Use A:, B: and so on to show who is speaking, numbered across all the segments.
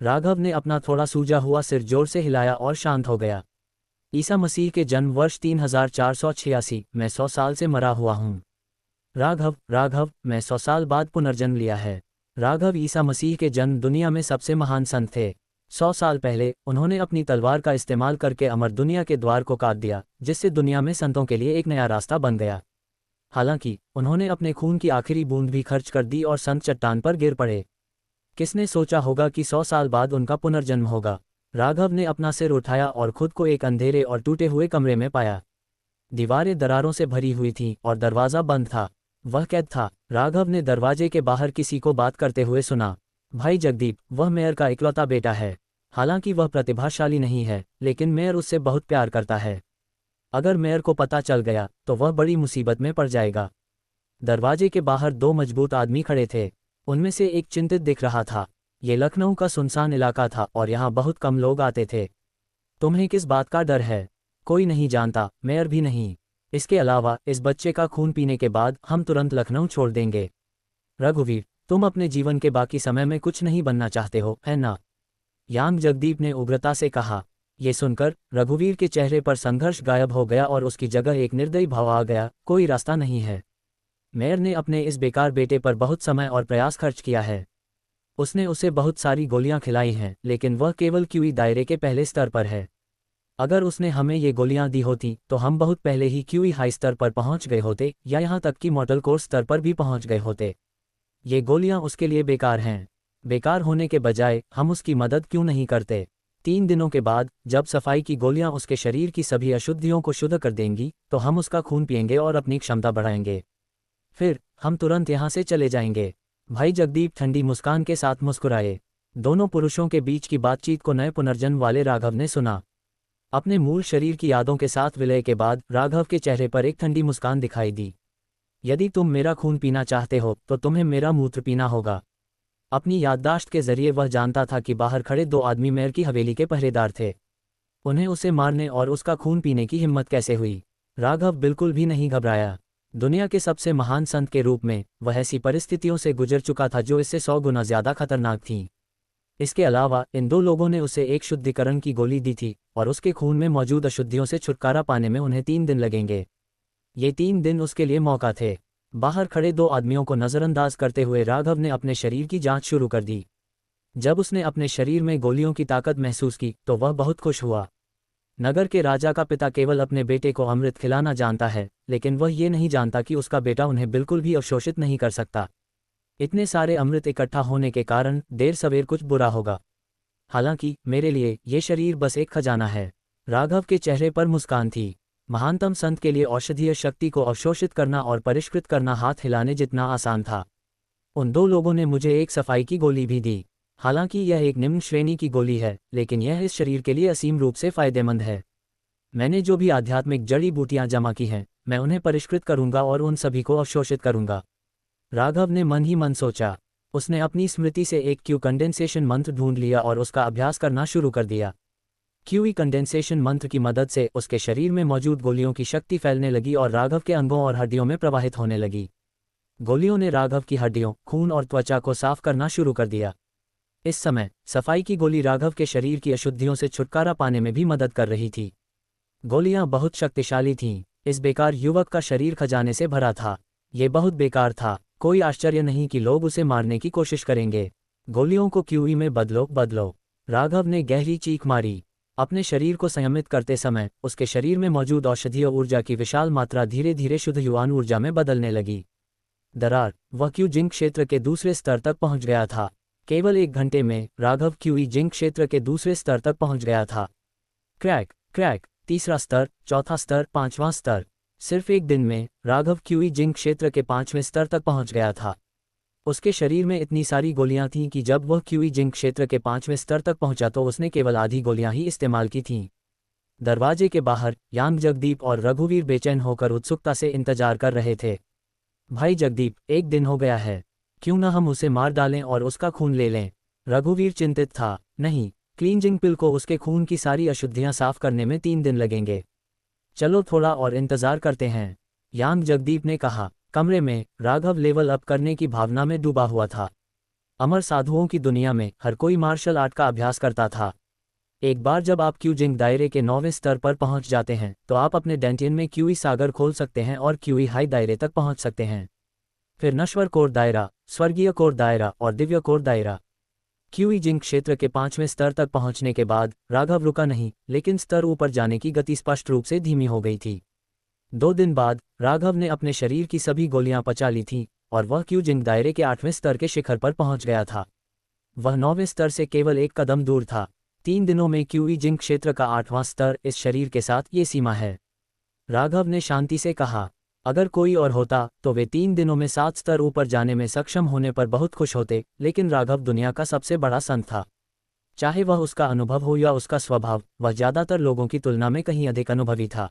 A: राघव ने अपना थोड़ा सूजा हुआ सिर जोर से हिलाया और शांत हो गया। ईसा मसीह के जन्म वर्ष 3486 में 100 साल से मरा हुआ हूँ। राघव, राघव, मैं 100 साल बाद पुनर्जन्म लिया है। राघव ईसा मसीह के जन्म दुनिया में सबसे महान संत थे। 100 साल पहले उन्होंने अपनी तलवार का इस्तेमाल करके अमर दुनिया के द्वार को काट दिया, जिससे दुनिया में संतों के लिए एक नया रास्ता बन गया। हालांकि उन्होंने अपने खून की आखिरी बूंद भी खर्च कर दी और संत चट्टान पर गिर पड़े। किसने सोचा होगा कि 100 साल बाद उनका पुनर्जन्म होगा। राघव ने अपना सिर उठाया और खुद को एक अंधेरे और टूटे हुए कमरे में पाया। दीवारें दरारों से भरी हुई थीं और दरवाज़ा बंद था। वह कैद था। राघव ने दरवाजे के बाहर किसी को बात करते हुए सुना। भाई जगदीप, वह मेयर का इकलौता बेटा है। हालांकि वह प्रतिभाशाली नहीं है, लेकिन मेयर उससे बहुत प्यार करता है। अगर मेयर को पता चल गया तो वह बड़ी मुसीबत में पड़ जाएगा। दरवाजे के बाहर 2 मजबूत आदमी खड़े थे। उनमें से एक चिंतित दिख रहा था। ये लखनऊ का सुनसान इलाका था और यहाँ बहुत कम लोग आते थे। तुम्हें किस बात का डर है? कोई नहीं जानता, मेयर भी नहीं। इसके अलावा इस बच्चे का खून पीने के बाद हम तुरंत लखनऊ छोड़ देंगे। रघुवीर, तुम अपने जीवन के बाकी समय में कुछ नहीं बनना चाहते हो, है ना? यांग जगदीप ने उग्रता से कहा। ये सुनकर रघुवीर के चेहरे पर संघर्ष गायब हो गया और उसकी जगह एक निर्दयी भाव आ गया। कोई रास्ता नहीं है। मेयर ने अपने इस बेकार बेटे पर बहुत समय और प्रयास खर्च किया है। उसने उसे बहुत सारी गोलियां खिलाई हैं, लेकिन वह केवल क्यूई दायरे के पहले स्तर पर है। अगर उसने हमें ये गोलियां दी होती तो हम बहुत पहले ही क्यूई हाई स्तर पर पहुंच गए होते, या यहाँ तक कि मॉडल कोर्स स्तर पर भी पहुंच गए होते। ये गोलियां उसके लिए बेकार हैं। बेकार होने के बजाय हम उसकी मदद क्यों नहीं करते? 3 दिनों के बाद जब सफाई की गोलियां उसके शरीर की सभी अशुद्धियों को शुद्ध कर देंगी तो हम उसका खून पिएंगे और अपनी क्षमता बढ़ाएंगे। फिर हम तुरंत यहाँ से चले जाएंगे। भाई जगदीप ठंडी मुस्कान के साथ मुस्कुराए। दोनों पुरुषों के बीच की बातचीत को नए पुनर्जन्म वाले राघव ने सुना। अपने मूल शरीर की यादों के साथ विलय के बाद राघव के चेहरे पर एक ठंडी मुस्कान दिखाई दी। यदि तुम मेरा खून पीना चाहते हो तो तुम्हें मेरा मूत्र पीना होगा। अपनी याददाश्त के जरिए वह जानता था कि बाहर खड़े 2 आदमी मेयर की हवेली के पहरेदार थे। उन्हें उसे मारने और उसका खून पीने की हिम्मत कैसे हुई? राघव बिल्कुल भी नहीं घबराया। दुनिया के सबसे महान संत के रूप में वह ऐसी परिस्थितियों से गुजर चुका था जो इससे 100 गुना ज्यादा खतरनाक थीं। इसके अलावा इन 2 लोगों ने उसे एक शुद्धिकरण की गोली दी थी और उसके खून में मौजूद अशुद्धियों से छुटकारा पाने में उन्हें 3 दिन लगेंगे। ये 3 दिन उसके लिए मौका थे। बाहर खड़े 2 आदमियों को नज़रअंदाज करते हुए राघव ने अपने शरीर की जांच शुरू कर दी। जब उसने अपने शरीर में गोलियों की ताकत महसूस की तो वह बहुत खुश हुआ। नगर के राजा का पिता केवल अपने बेटे को अमृत खिलाना जानता है, लेकिन वह ये नहीं जानता कि उसका बेटा उन्हें बिल्कुल भी अवशोषित नहीं कर सकता। इतने सारे अमृत इकट्ठा होने के कारण देर सवेर कुछ बुरा होगा। हालांकि मेरे लिए ये शरीर बस एक खजाना है। राघव के चेहरे पर मुस्कान थी। महानतम संत के लिए औषधीय शक्ति को अवशोषित करना और परिष्कृत करना हाथ हिलाने जितना आसान था। उन 2 लोगों ने मुझे एक सफाई की गोली भी दी। हालांकि यह एक निम्न श्रेणी की गोली है, लेकिन यह इस शरीर के लिए असीम रूप से फायदेमंद है। मैंने जो भी आध्यात्मिक जड़ी बूटियां जमा की हैं, मैं उन्हें परिष्कृत करूंगा और उन सभी को अवशोषित करूंगा। राघव ने मन ही मन सोचा। उसने अपनी स्मृति से एक क्यू कंडेंसेशन मंत्र ढूंढ लिया और उसका अभ्यास करना शुरू कर दिया। क्यूई कंडेंसेशन मंत्र की मदद से उसके शरीर में मौजूद गोलियों की शक्ति फैलने लगी और राघव के अंगों और हड्डियों में प्रवाहित होने लगी। गोलियों ने राघव की हड्डियों, खून और त्वचा को साफ करना शुरू कर दिया। इस समय सफाई की गोली राघव के शरीर की अशुद्धियों से छुटकारा पाने में भी मदद कर रही थी। गोलियां बहुत शक्तिशाली थीं। इस बेकार युवक का शरीर खजाने से भरा था। ये बहुत बेकार था। कोई आश्चर्य नहीं कि लोग उसे मारने की कोशिश करेंगे। गोलियों को क्यूई में बदलो, बदलो। राघव ने गहरी चीख मारी। अपने शरीर को संयमित करते समय उसके शरीर में मौजूद औषधीय ऊर्जा की विशाल मात्रा धीरे धीरे शुद्ध युवान ऊर्जा में बदलने लगी। दरार, वह क्यू जिंक क्षेत्र के दूसरे स्तर तक पहुंच गया था। केवल 1 घंटे में राघव क्यूई जिंक क्षेत्र के दूसरे स्तर तक पहुंच गया था। क्रैक, क्रैक, तीसरा स्तर, चौथा स्तर, 5वां स्तर। सिर्फ 1 दिन में राघव क्यूई जिंक क्षेत्र के 5वें स्तर तक पहुंच गया था। उसके शरीर में इतनी सारी गोलियां थीं कि जब वह क्यूई जिंक क्षेत्र के 5वें स्तर तक पहुंचा तो उसने केवल आधी गोलियां ही इस्तेमाल की थीं। दरवाजे के बाहर यांग जगदीप और रघुवीर बेचैन होकर उत्सुकता से इंतजार कर रहे थे। भाई जगदीप, 1 दिन हो गया है, क्यों न हम उसे मार डालें और उसका खून ले लें? रघुवीर चिंतित था। नहीं, क्लींजिंग पिल को उसके खून की सारी अशुद्धियां साफ करने में 3 दिन लगेंगे। चलो थोड़ा और इंतजार करते हैं, यांग जगदीप ने कहा। कमरे में राघव लेवल अप करने की भावना में डूबा हुआ था। अमर साधुओं की दुनिया में हर कोई मार्शल आर्ट का अभ्यास करता था। एक बार जब आप क्यूजिंग दायरे के 9वें स्तर पर पहुंच जाते हैं तो आप अपने डेंटियन में क्यूई सागर खोल सकते हैं और क्यूई हाई दायरे तक पहुंच सकते हैं। फिर नश्वर कोर दायरा, स्वर्गीय कोर दायरा और दिव्य कोर दायरा। क्यूई जिंग क्षेत्र के 5वें स्तर तक पहुंचने के बाद राघव रुका नहीं, लेकिन स्तर ऊपर जाने की गति स्पष्ट रूप से धीमी हो गई थी। 2 दिन बाद राघव ने अपने शरीर की सभी गोलियां पचा ली थीं और वह क्यूजिंग दायरे के 8वें स्तर के शिखर पर पहुंच गया था। वह 9वें स्तर से केवल एक कदम दूर था। 3 दिनों में क्यूई जिंग क्षेत्र का 8वां स्तर इस शरीर के साथ ये सीमा है। राघव ने शांति से कहा, अगर कोई और होता तो वे 3 दिनों में 7 स्तर ऊपर जाने में सक्षम होने पर बहुत खुश होते, लेकिन राघव दुनिया का सबसे बड़ा संत था। चाहे वह उसका अनुभव हो या उसका स्वभाव, वह ज्यादातर लोगों की तुलना में कहीं अधिक अनुभवी था।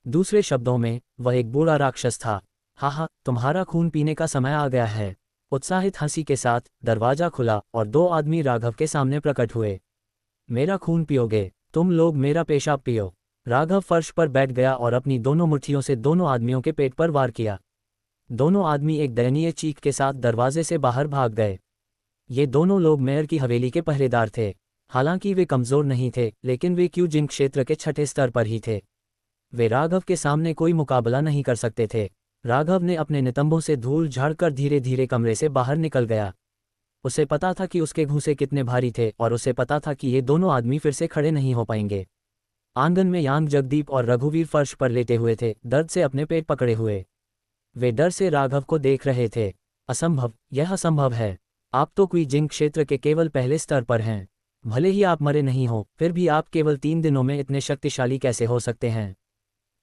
A: दूसरे शब्दों में, वह एक बूढ़ा राक्षस था। हा, तुम्हारा खून पीने का समय आ गया है। उत्साहित हंसी के साथ दरवाजा खुला और 2 आदमी राघव के सामने प्रकट हुए। मेरा खून पियोगे? तुम लोग मेरा पेशाब पियो। राघव फर्श पर बैठ गया और अपनी दोनों मुट्ठियों से दोनों आदमियों के पेट पर वार किया। दोनों आदमी एक दयनीय चीख के साथ दरवाजे से बाहर भाग गए। ये दोनों लोग मेयर की हवेली के पहरेदार थे। हालांकि वे कमजोर नहीं थे, लेकिन वे क्यूजिंग क्षेत्र के 6ठे स्तर पर ही थे। वे राघव के सामने कोई मुकाबला नहीं कर सकते थे। राघव ने अपने नितंबों से धूल झाड़कर धीरे धीरे कमरे से बाहर निकल गया। उसे पता था कि उसके घूंसे कितने भारी थे और उसे पता था कि ये दोनों आदमी फिर से खड़े नहीं हो पाएंगे। आंगन में यांग जगदीप और रघुवीर फर्श पर लेटे हुए थे, दर्द से अपने पेट पकड़े हुए। वे डर से राघव को देख रहे थे। असंभव, यह असंभव है। आप तो क्यूजिंग क्षेत्र के केवल पहले स्तर पर हैं। भले ही आप मरे नहीं हो, फिर भी आप केवल 3 दिनों में इतने शक्तिशाली कैसे हो सकते हैं?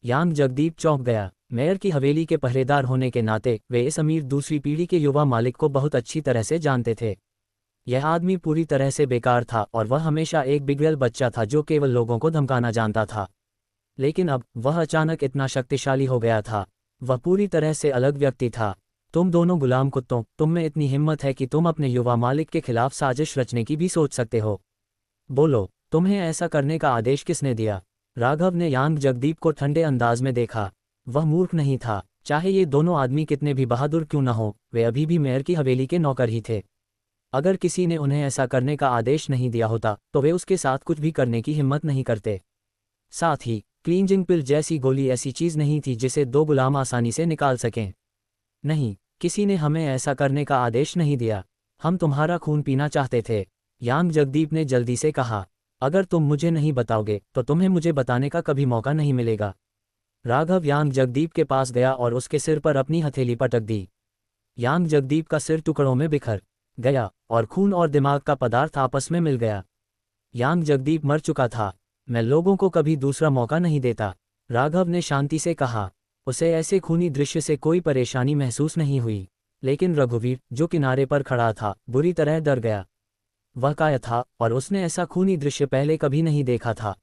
A: यांग जगदीप चौंक गया। मेयर की हवेली के पहरेदार होने के नाते वे इस अमीर दूसरी पीढ़ी के युवा मालिक को बहुत अच्छी तरह से जानते थे। यह आदमी पूरी तरह से बेकार था और वह हमेशा एक बिगड़ल बच्चा था जो केवल लोगों को धमकाना जानता था। लेकिन अब वह अचानक इतना शक्तिशाली हो गया था। वह पूरी तरह से अलग व्यक्ति था। तुम दोनों गुलाम कुत्तों, तुम में इतनी हिम्मत है कि तुम अपने युवा मालिक के खिलाफ साजिश रचने की भी सोच सकते हो। बोलो, तुम्हें ऐसा करने का आदेश किसने दिया? राघव ने यांग जगदीप को ठंडे अंदाज में देखा। वह मूर्ख नहीं था। चाहे ये दोनों आदमी कितने भी बहादुर क्यों न हो, वे अभी भी मेयर की हवेली के नौकर ही थे। अगर किसी ने उन्हें ऐसा करने का आदेश नहीं दिया होता तो वे उसके साथ कुछ भी करने की हिम्मत नहीं करते। साथ ही क्लींजिंग पिल जैसी गोली ऐसी चीज नहीं थी जिसे 2 गुलाम आसानी से निकाल सकें। नहीं, किसी ने हमें ऐसा करने का आदेश नहीं दिया। हम तुम्हारा खून पीना चाहते थे। यांग जगदीप ने जल्दी से कहा, अगर तुम मुझे नहीं बताओगे तो तुम्हें मुझे बताने का कभी मौका नहीं मिलेगा। राघव यांग जगदीप के पास गया और उसके सिर पर अपनी हथेली पटक दी। यांग जगदीप का सिर टुकड़ों में बिखर गया और खून और दिमाग का पदार्थ आपस में मिल गया। यांग जगदीप मर चुका था। मैं लोगों को कभी दूसरा मौका नहीं देता, राघव ने शांति से कहा। उसे ऐसे खूनी दृश्य से कोई परेशानी महसूस नहीं हुई, लेकिन रघुवीर, जो किनारे पर खड़ा था, बुरी तरह डर गया। वह काया था और उसने ऐसा खूनी दृश्य पहले कभी नहीं देखा था।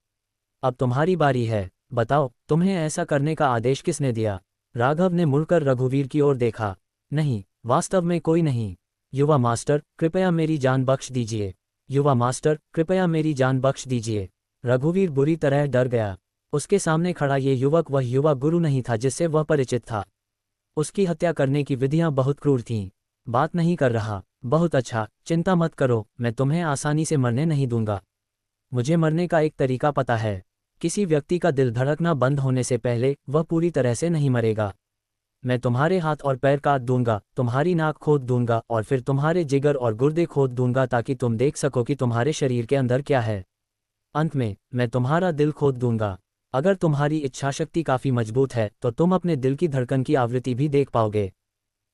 A: अब तुम्हारी बारी है, बताओ, तुम्हें ऐसा करने का आदेश किसने दिया? राघव ने मुड़कर रघुवीर की ओर देखा। नहीं, वास्तव में कोई नहीं। युवा मास्टर, कृपया मेरी जान बख्श दीजिए। युवा मास्टर, कृपया मेरी जान बख्श दीजिए। रघुवीर बुरी तरह डर गया। उसके सामने खड़ा ये युवक वह युवा गुरु नहीं था जिससे वह परिचित था। उसकी हत्या करने की विधियां बहुत क्रूर थीं। बात नहीं कर रहा। बहुत अच्छा, चिंता मत करो, मैं तुम्हें आसानी से मरने नहीं दूंगा। मुझे मरने का एक तरीका पता है। किसी व्यक्ति का दिल धड़कना बंद होने से पहले वह पूरी तरह से नहीं मरेगा। मैं तुम्हारे हाथ और पैर काट दूंगा, तुम्हारी नाक खोद दूंगा और फिर तुम्हारे जिगर और गुर्दे खोद दूंगा ताकि तुम देख सको कि तुम्हारे शरीर के अंदर क्या है। अंत में मैं तुम्हारा दिल खोद दूंगा। अगर तुम्हारी इच्छाशक्ति काफी मजबूत है तो तुम अपने दिल की धड़कन की आवृत्ति भी देख पाओगे।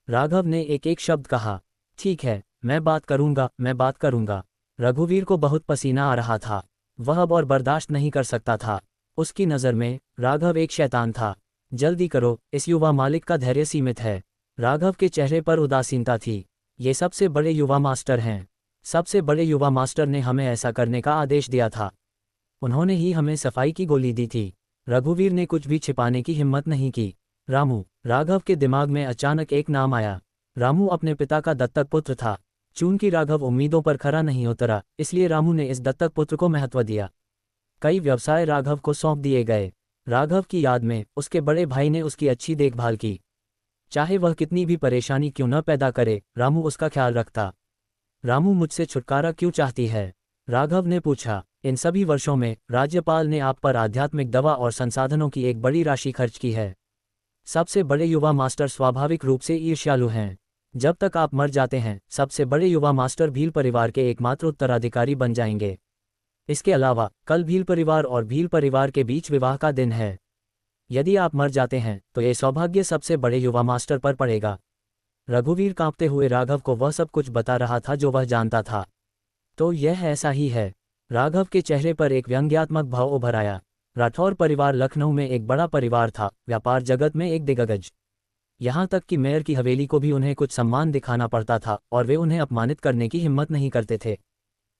A: राघव ने एक एक शब्द कहा। ठीक है, मैं बात करूंगा, मैं बात करूंगा। रघुवीर को बहुत पसीना आ रहा था। वह अब और बर्दाश्त नहीं कर सकता था। उसकी नज़र में राघव एक शैतान था। जल्दी करो, इस युवा मालिक का धैर्य सीमित है। राघव के चेहरे पर उदासीनता थी। ये सबसे बड़े युवा मास्टर हैं। सबसे बड़े युवा मास्टर ने हमें ऐसा करने का आदेश दिया था। उन्होंने ही हमें सफाई की गोली दी थी। रघुवीर ने कुछ भी छिपाने की हिम्मत नहीं की। रामू। राघव के दिमाग में अचानक एक नाम आया। रामू अपने पिता का दत्तक पुत्र था। चूंकि राघव उम्मीदों पर खरा नहीं उतरा, इसलिए रामू ने इस दत्तक पुत्र को महत्व दिया। कई व्यवसाय राघव को सौंप दिए गए। राघव की याद में उसके बड़े भाई ने उसकी अच्छी देखभाल की। चाहे वह कितनी भी परेशानी क्यों न पैदा करे, रामू उसका ख्याल रखता। रामू मुझसे छुटकारा क्यों चाहती है? राघव ने पूछा। इन सभी वर्षों में राज्यपाल ने आप पर आध्यात्मिक दवा और संसाधनों की एक बड़ी राशि खर्च की है। सबसे बड़े युवा मास्टर स्वाभाविक रूप से ईर्ष्यालु हैं। जब तक आप मर जाते हैं, सबसे बड़े युवा मास्टर भील परिवार के एकमात्र उत्तराधिकारी बन जाएंगे। इसके अलावा कल भील परिवार और भील परिवार के बीच विवाह का दिन है। यदि आप मर जाते हैं तो ये सौभाग्य सबसे बड़े युवा मास्टर पर पड़ेगा। रघुवीर कांपते हुए राघव को वह सब कुछ बता रहा था जो वह जानता था। तो यह ऐसा ही है। राघव के चेहरे पर एक व्यंग्यात्मक भाव उभर आया। राठौर परिवार लखनऊ में एक बड़ा परिवार था, व्यापार जगत में एक दिग्गज। यहाँ तक कि मेयर की हवेली को भी उन्हें कुछ सम्मान दिखाना पड़ता था और वे उन्हें अपमानित करने की हिम्मत नहीं करते थे।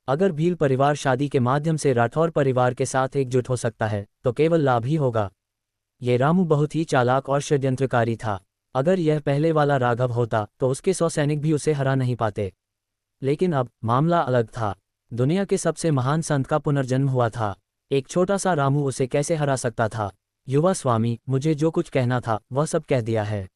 A: अगर भील परिवार शादी के माध्यम से राठौर परिवार के साथ एकजुट हो सकता है तो केवल लाभ ही होगा। ये रामू बहुत ही चालाक और षड्यंत्रकारी था। अगर यह पहले वाला राघव होता तो उसके 100 सैनिक भी उसे हरा नहीं पाते। लेकिन अब मामला अलग था। दुनिया के सबसे महान संत का पुनर्जन्म हुआ था। एक छोटा सा रामू उसे कैसे हरा सकता था? युवा स्वामी, मुझे जो कुछ कहना था वह सब कह दिया है।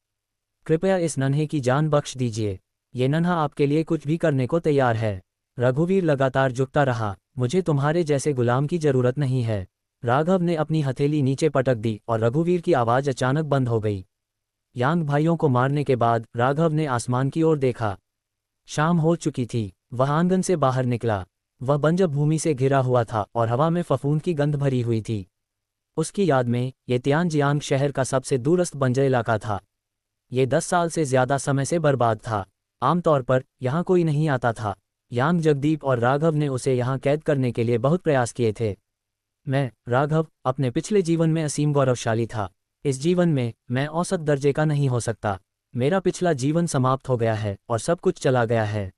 A: कृपया इस नन्हे की जान बख्श दीजिए। ये नन्हा आपके लिए कुछ भी करने को तैयार है। रघुवीर लगातार झुकता रहा। मुझे तुम्हारे जैसे गुलाम की जरूरत नहीं है। राघव ने अपनी हथेली नीचे पटक दी और रघुवीर की आवाज अचानक बंद हो गई। यांग भाइयों को मारने के बाद राघव ने आसमान की ओर देखा। शाम हो चुकी थी। वह आंगन से बाहर निकला। वह बंजर भूमि से घिरा हुआ था और हवा में फफूंद की गंध भरी हुई थी। उसकी याद में ये तियानजियांग शहर का सबसे दूरस्थ बंजर इलाका था। ये 10 साल से ज्यादा समय से बर्बाद था। आमतौर पर यहाँ कोई नहीं आता था। यांग, जगदीप और राघव ने उसे यहाँ कैद करने के लिए बहुत प्रयास किए थे। मैं, राघव, अपने पिछले जीवन में असीम गौरवशाली था। इस जीवन में मैं औसत दर्जे का नहीं हो सकता। मेरा पिछला जीवन समाप्त हो गया है और सब कुछ चला गया है।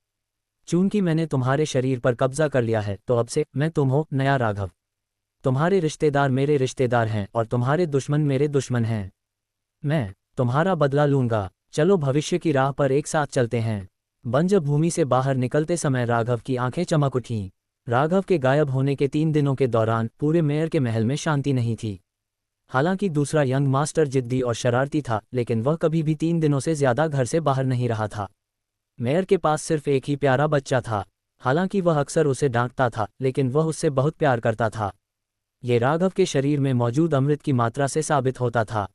A: चूंकि मैंने तुम्हारे शरीर पर कब्जा कर लिया है तो अब से मैं तुम हो, नया राघव। तुम्हारे रिश्तेदार मेरे रिश्तेदार हैं और तुम्हारे दुश्मन मेरे दुश्मन हैं। मैं तुम्हारा बदला लूंगा। चलो भविष्य की राह पर एक साथ चलते हैं। बंजर भूमि से बाहर निकलते समय राघव की आंखें चमक उठीं। राघव के गायब होने के 3 दिनों के दौरान पूरे मेयर के महल में शांति नहीं थी। हालांकि दूसरा यंग मास्टर जिद्दी और शरारती था, लेकिन वह कभी भी 3 दिनों से ज्यादा घर से बाहर नहीं रहा था। मेयर के पास सिर्फ एक ही प्यारा बच्चा था। हालांकि वह अक्सर उसे डांटता था, लेकिन वह उससे बहुत प्यार करता था। ये राघव के शरीर में मौजूद अमृत की मात्रा से साबित होता था।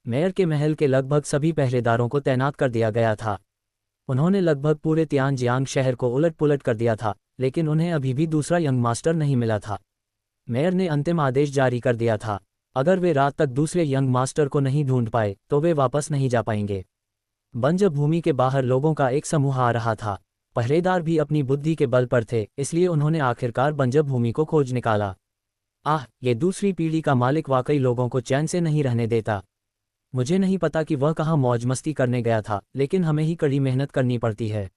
A: मेयर के महल के लगभग सभी पहरेदारों को तैनात कर दिया गया था। उन्होंने लगभग पूरे तियानजियांग शहर को उलट पुलट कर दिया था, लेकिन उन्हें अभी भी दूसरा यंग मास्टर नहीं मिला था। मेयर ने अंतिम आदेश जारी कर दिया था। अगर वे रात तक दूसरे यंग मास्टर को नहीं ढूंढ पाए तो वे वापस नहीं जा पाएंगे। बंजर भूमि के बाहर लोगों का एक समूह आ रहा था। पहरेदार भी अपनी बुद्धि के बल पर थे, इसलिए उन्होंने आखिरकार बंजर भूमि को खोज निकाला। ये दूसरी पीढ़ी का मालिक वाकई लोगों को चैन से नहीं रहने देता। मुझे नहीं पता कि वह कहाँ मौज मस्ती करने गया था, लेकिन हमें ही कड़ी मेहनत करनी पड़ती है।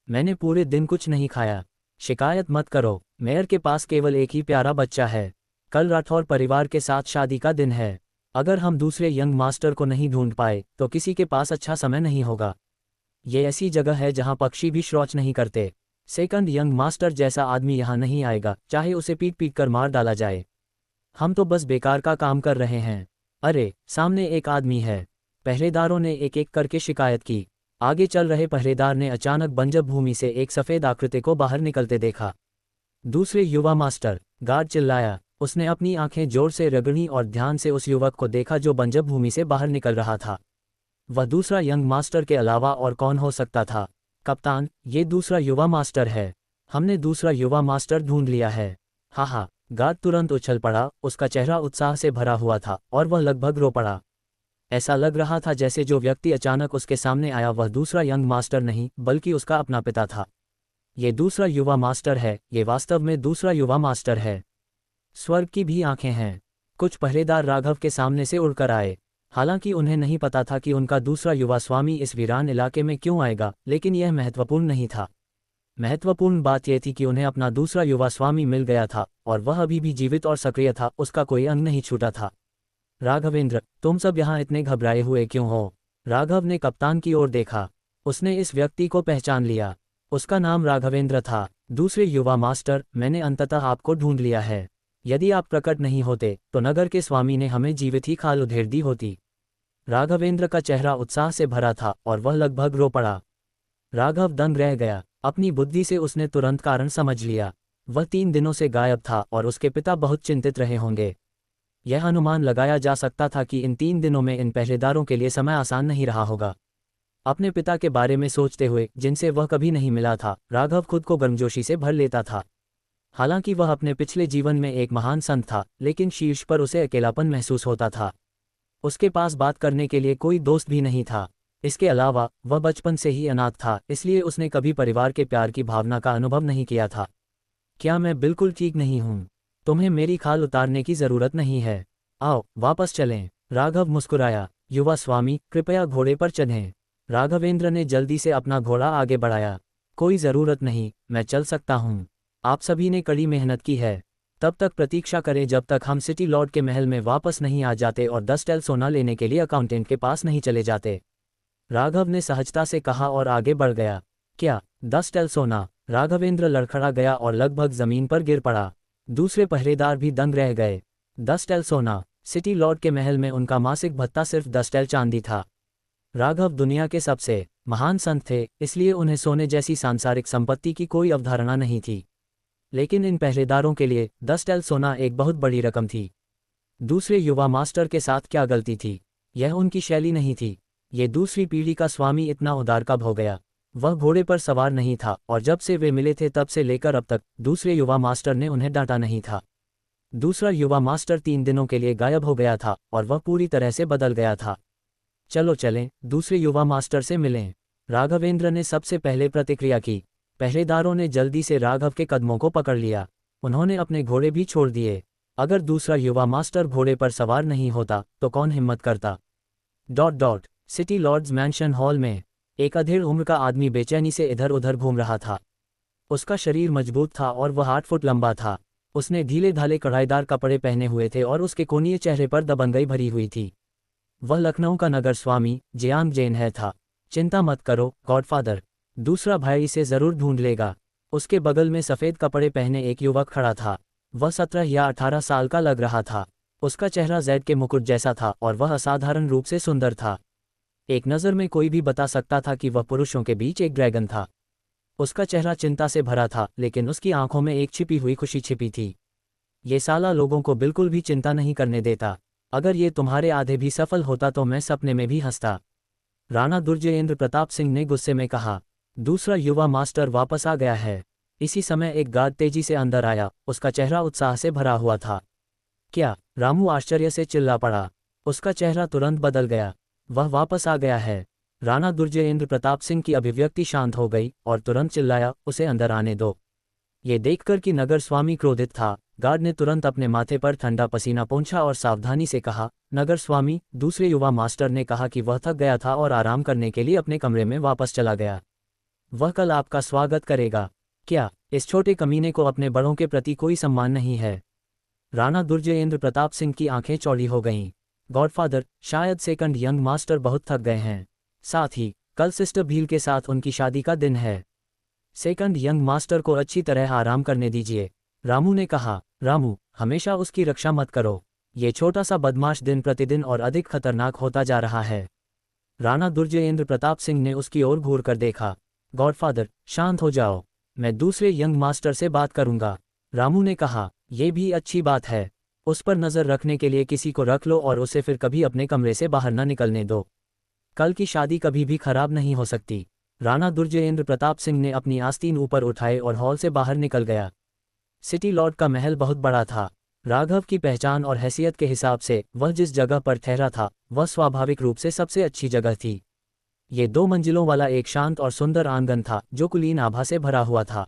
A: मैंने पूरे दिन कुछ नहीं खाया। शिकायत मत करो, मेयर के पास केवल एक ही प्यारा बच्चा है। कल राठौर परिवार के साथ शादी का दिन है। अगर हम दूसरे यंग मास्टर को नहीं ढूंढ पाए तो किसी के पास अच्छा समय नहीं होगा। ये ऐसी जगह है जहां पक्षी भी शौच नहीं करते। सेकंड यंग मास्टर जैसा आदमी यहाँ नहीं आएगा, चाहे उसे पीट पीट कर मार डाला जाए। हम तो बस बेकार का काम कर रहे हैं। अरे, सामने एक आदमी है। पहरेदारों ने एक एक करके शिकायत की। आगे चल रहे पहरेदार ने अचानक बंजर भूमि से एक सफ़ेद आकृति को बाहर निकलते देखा। दूसरे युवा मास्टर, गार्ड चिल्लाया। उसने अपनी आंखें जोर से रगड़ी और ध्यान से उस युवक को देखा जो बंजर भूमि से बाहर निकल रहा था। वह दूसरा यंग मास्टर के अलावा और कौन हो सकता था? कप्तान, ये दूसरा युवा मास्टर है। हमने दूसरा युवा मास्टर ढूंढ लिया है। हा। गार्ड तुरंत उछल पड़ा। उसका चेहरा उत्साह से भरा हुआ था और वह लगभग रो पड़ा। ऐसा लग रहा था जैसे जो व्यक्ति अचानक उसके सामने आया वह दूसरा यंग मास्टर नहीं बल्कि उसका अपना पिता था। ये दूसरा युवा मास्टर है। ये वास्तव में दूसरा युवा मास्टर है। स्वर्ग की भी आंखें हैं। कुछ पहरेदार राघव के सामने से उड़कर आए। हालांकि उन्हें नहीं पता था कि उनका दूसरा युवा स्वामी इस वीरान इलाके में क्यों आएगा, लेकिन यह महत्वपूर्ण नहीं था। महत्वपूर्ण बात यह थी कि उन्हें अपना दूसरा युवा स्वामी मिल गया था और वह अभी भी जीवित और सक्रिय था। उसका कोई अंग नहीं छूटा था। राघवेंद्र, तुम सब यहाँ इतने घबराए हुए क्यों हो? राघव ने कप्तान की ओर देखा। उसने इस व्यक्ति को पहचान लिया। उसका नाम राघवेंद्र था। दूसरे युवा मास्टर, मैंने अंततः आपको ढूंढ लिया है। यदि आप प्रकट नहीं होते तो नगर के स्वामी ने हमें जीवित ही खाल उधेड़ दी होती। राघवेंद्र का चेहरा उत्साह से भरा था और वह लगभग रो पड़ा। राघव दंग रह गया। अपनी बुद्धि से उसने तुरंत कारण समझ लिया। वह 3 दिनों से गायब था और उसके पिता बहुत चिंतित रहे होंगे। यह अनुमान लगाया जा सकता था कि इन 3 दिनों में इन पहरेदारों के लिए समय आसान नहीं रहा होगा। अपने पिता के बारे में सोचते हुए, जिनसे वह कभी नहीं मिला था, राघव खुद को गर्मजोशी से भर लेता था। हालांकि वह अपने पिछले जीवन में एक महान संत था, लेकिन शीर्ष पर उसे अकेलापन महसूस होता था। उसके पास बात करने के लिए कोई दोस्त भी नहीं था। इसके अलावा वह बचपन से ही अनाथ था, इसलिए उसने कभी परिवार के प्यार की भावना का अनुभव नहीं किया था। क्या मैं बिल्कुल ठीक नहीं हूँ? तुम्हें मेरी खाल उतारने की जरूरत नहीं है। आओ वापस चलें। राघव मुस्कुराया। युवा स्वामी, कृपया घोड़े पर चढ़ें। राघवेंद्र ने जल्दी से अपना घोड़ा आगे बढ़ाया। कोई ज़रूरत नहीं, मैं चल सकता हूँ। आप सभी ने कड़ी मेहनत की है। तब तक प्रतीक्षा करें जब तक हम सिटी लॉर्ड के महल में वापस नहीं आ जाते और 10 टैल सोना लेने के लिए अकाउंटेंट के पास नहीं चले जाते। राघव ने सहजता से कहा और आगे बढ़ गया। क्या 10 टैल सोना? राघवेंद्र लड़खड़ा गया और लगभग जमीन पर गिर पड़ा। दूसरे पहरेदार भी दंग रह गए। 10 टैल सोना? सिटी लॉर्ड के महल में उनका मासिक भत्ता सिर्फ 10 टैल चांदी था। राघव दुनिया के सबसे महान संत थे, इसलिए उन्हें सोने जैसी सांसारिक संपत्ति की कोई अवधारणा नहीं थी। लेकिन इन पहरेदारों के लिए 10 टैल सोना एक बहुत बड़ी रकम थी। दूसरे युवा मास्टर के साथ क्या गलती थी? यह उनकी शैली नहीं थी। ये दूसरी पीढ़ी का स्वामी इतना उदार कब हो गया? वह घोड़े पर सवार नहीं था और जब से वे मिले थे तब से लेकर अब तक दूसरे युवा मास्टर ने उन्हें डांटा नहीं था। दूसरा युवा मास्टर 3 दिनों के लिए गायब हो गया था और वह पूरी तरह से बदल गया था। चलो चलें, दूसरे युवा मास्टर से मिलें। राघवेंद्र ने सबसे पहले प्रतिक्रिया की। पहरेदारों ने जल्दी से राघव के कदमों को पकड़ लिया। उन्होंने अपने घोड़े भी छोड़ दिए। अगर दूसरा युवा मास्टर घोड़े पर सवार नहीं होता तो कौन हिम्मत करता? सिटी लॉर्ड्स मैंशन हॉल में एक अधेड़ उम्र का आदमी बेचैनी से इधर उधर घूम रहा था। उसका शरीर मजबूत था और वह 8 फुट लंबा था। उसने ढीले ढाले कढ़ाईदार कपड़े पहने हुए थे और उसके कोनीय चेहरे पर दबंगई भरी हुई थी। वह लखनऊ का नगर स्वामी जियांग जेन है था। चिंता मत करो गॉडफादर, दूसरा भाई इसे जरूर ढूंढ लेगा। उसके बगल में सफ़ेद कपड़े पहने एक युवक खड़ा था। वह 17 या 18 साल का लग रहा था। उसका चेहरा जैद के मुकुट जैसा था और वह असाधारण रूप से सुंदर था। एक नज़र में कोई भी बता सकता था कि वह पुरुषों के बीच एक ड्रैगन था। उसका चेहरा चिंता से भरा था, लेकिन उसकी आंखों में एक छिपी हुई खुशी छिपी थी। ये साला लोगों को बिल्कुल भी चिंता नहीं करने देता। अगर ये तुम्हारे आधे भी सफल होता तो मैं सपने में भी हंसता। राणा दुर्जयेंद्र प्रताप सिंह ने गुस्से में कहा। दूसरा युवा मास्टर वापस आ गया है। इसी समय एक गार्ड तेजी से अंदर आया। उसका चेहरा उत्साह से भरा हुआ था। क्या? रामू आश्चर्य से चिल्ला पड़ा। उसका चेहरा तुरंत बदल गया। वह वापस आ गया है। राणा दुर्जयेंद्र प्रताप सिंह की अभिव्यक्ति शांत हो गई और तुरंत चिल्लाया, उसे अंदर आने दो। ये देखकर कि नगर स्वामी क्रोधित था, गार्ड ने तुरंत अपने माथे पर ठंडा पसीना पोंछा और सावधानी से कहा, नगर स्वामी। दूसरे युवा मास्टर ने कहा कि वह थक गया था और आराम करने के लिए अपने कमरे में वापस चला गया। वह कल आपका स्वागत करेगा। क्या इस छोटे कमीने को अपने बड़ों के प्रति कोई सम्मान नहीं है? राणा दुर्जयेंद्र प्रताप सिंह की आंखें चौड़ी हो गईं। गॉडफादर, शायद सेकंड यंग मास्टर बहुत थक गए हैं। साथ ही कल सिस्टर भील के साथ उनकी शादी का दिन है। सेकंड यंग मास्टर को अच्छी तरह आराम करने दीजिए, रामू ने कहा। रामू, हमेशा उसकी रक्षा मत करो। ये छोटा सा बदमाश दिन प्रतिदिन और अधिक खतरनाक होता जा रहा है। राणा दुर्जयेंद्र प्रताप सिंह ने उसकी ओर घूर कर देखा। गॉडफादर, शांत हो जाओ, मैं दूसरे यंग मास्टर से बात करूंगा, रामू ने कहा। यह भी अच्छी बात है। उस पर नज़र रखने के लिए किसी को रख लो और उसे फिर कभी अपने कमरे से बाहर न निकलने दो। कल की शादी कभी भी खराब नहीं हो सकती। राणा दुर्जयेंद्र प्रताप सिंह ने अपनी आस्तीन ऊपर उठाए और हॉल से बाहर निकल गया। सिटी लॉर्ड का महल बहुत बड़ा था। राघव की पहचान और हैसियत के हिसाब से वह जिस जगह पर ठहरा था वह स्वाभाविक रूप से सबसे अच्छी जगह थी। ये 2 मंजिलों वाला एक शांत और सुंदर आंगन था जो कुलीन आभा से भरा हुआ था।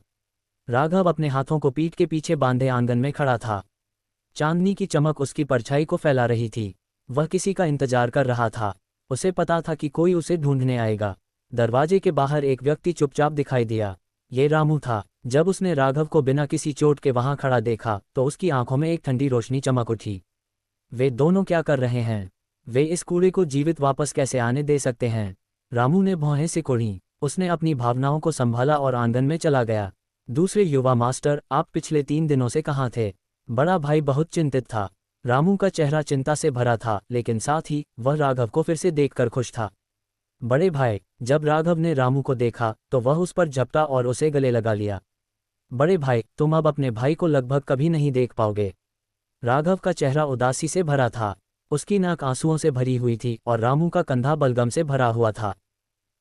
A: राघव अपने हाथों को पीठ के पीछे बांधे आंगन में खड़ा था। चांदनी की चमक उसकी परछाई को फैला रही थी। वह किसी का इंतजार कर रहा था। उसे पता था कि कोई उसे ढूंढने आएगा। दरवाजे के बाहर एक व्यक्ति चुपचाप दिखाई दिया। ये रामू था। जब उसने राघव को बिना किसी चोट के वहां खड़ा देखा तो उसकी आंखों में एक ठंडी रोशनी चमक उठी। वे दोनों क्या कर रहे हैं? वे इस कूड़े को जीवित वापस कैसे आने दे सकते हैं? रामू ने भौहें सिकोड़ी। उसने अपनी भावनाओं को संभाला और आंगन में चला गया। दूसरे युवा मास्टर, आप पिछले 3 दिनों से कहाँ थे? बड़ा भाई बहुत चिंतित था। रामू का चेहरा चिंता से भरा था, लेकिन साथ ही वह राघव को फिर से देखकर खुश था। बड़े भाई, जब राघव ने रामू को देखा तो वह उस पर झपटा और उसे गले लगा लिया। बड़े भाई, तुम अब अपने भाई को लगभग कभी नहीं देख पाओगे। राघव का चेहरा उदासी से भरा था। उसकी नाक आंसुओं से भरी हुई थी और रामू का कंधा बलगम से भरा हुआ था।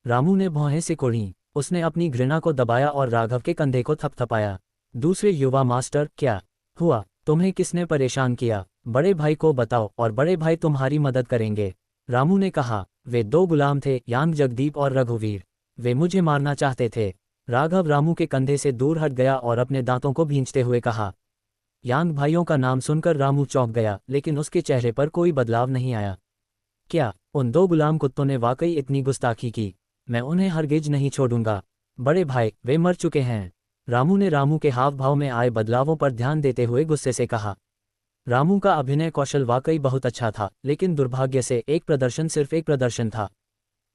A: रामू ने भौहें सिकोड़ी। उसने अपनी घृणा को दबाया और राघव के कंधे को थपथपाया। दूसरे युवा मास्टर, क्या हुआ? तुम्हें किसने परेशान किया? बड़े भाई को बताओ और बड़े भाई तुम्हारी मदद करेंगे। रामू ने कहा। वे दो गुलाम थे, यांग जगदीप और रघुवीर। वे मुझे मारना चाहते थे। राघव रामू के कंधे से दूर हट गया और अपने दांतों को भींचते हुए कहा। यांग भाइयों का नाम सुनकर रामू चौंक गया, लेकिन उसके चेहरे पर कोई बदलाव नहीं आया। क्या उन दो गुलाम कुत्तों ने वाकई इतनी गुस्ताखी की? मैं उन्हें हरगिज नहीं छोड़ूंगा। बड़े भाई, वे मर चुके हैं। रामू ने रामू के हाव भाव में आए बदलावों पर ध्यान देते हुए गुस्से से कहा। रामू का अभिनय कौशल वाकई बहुत अच्छा था, लेकिन दुर्भाग्य से एक प्रदर्शन सिर्फ एक प्रदर्शन था।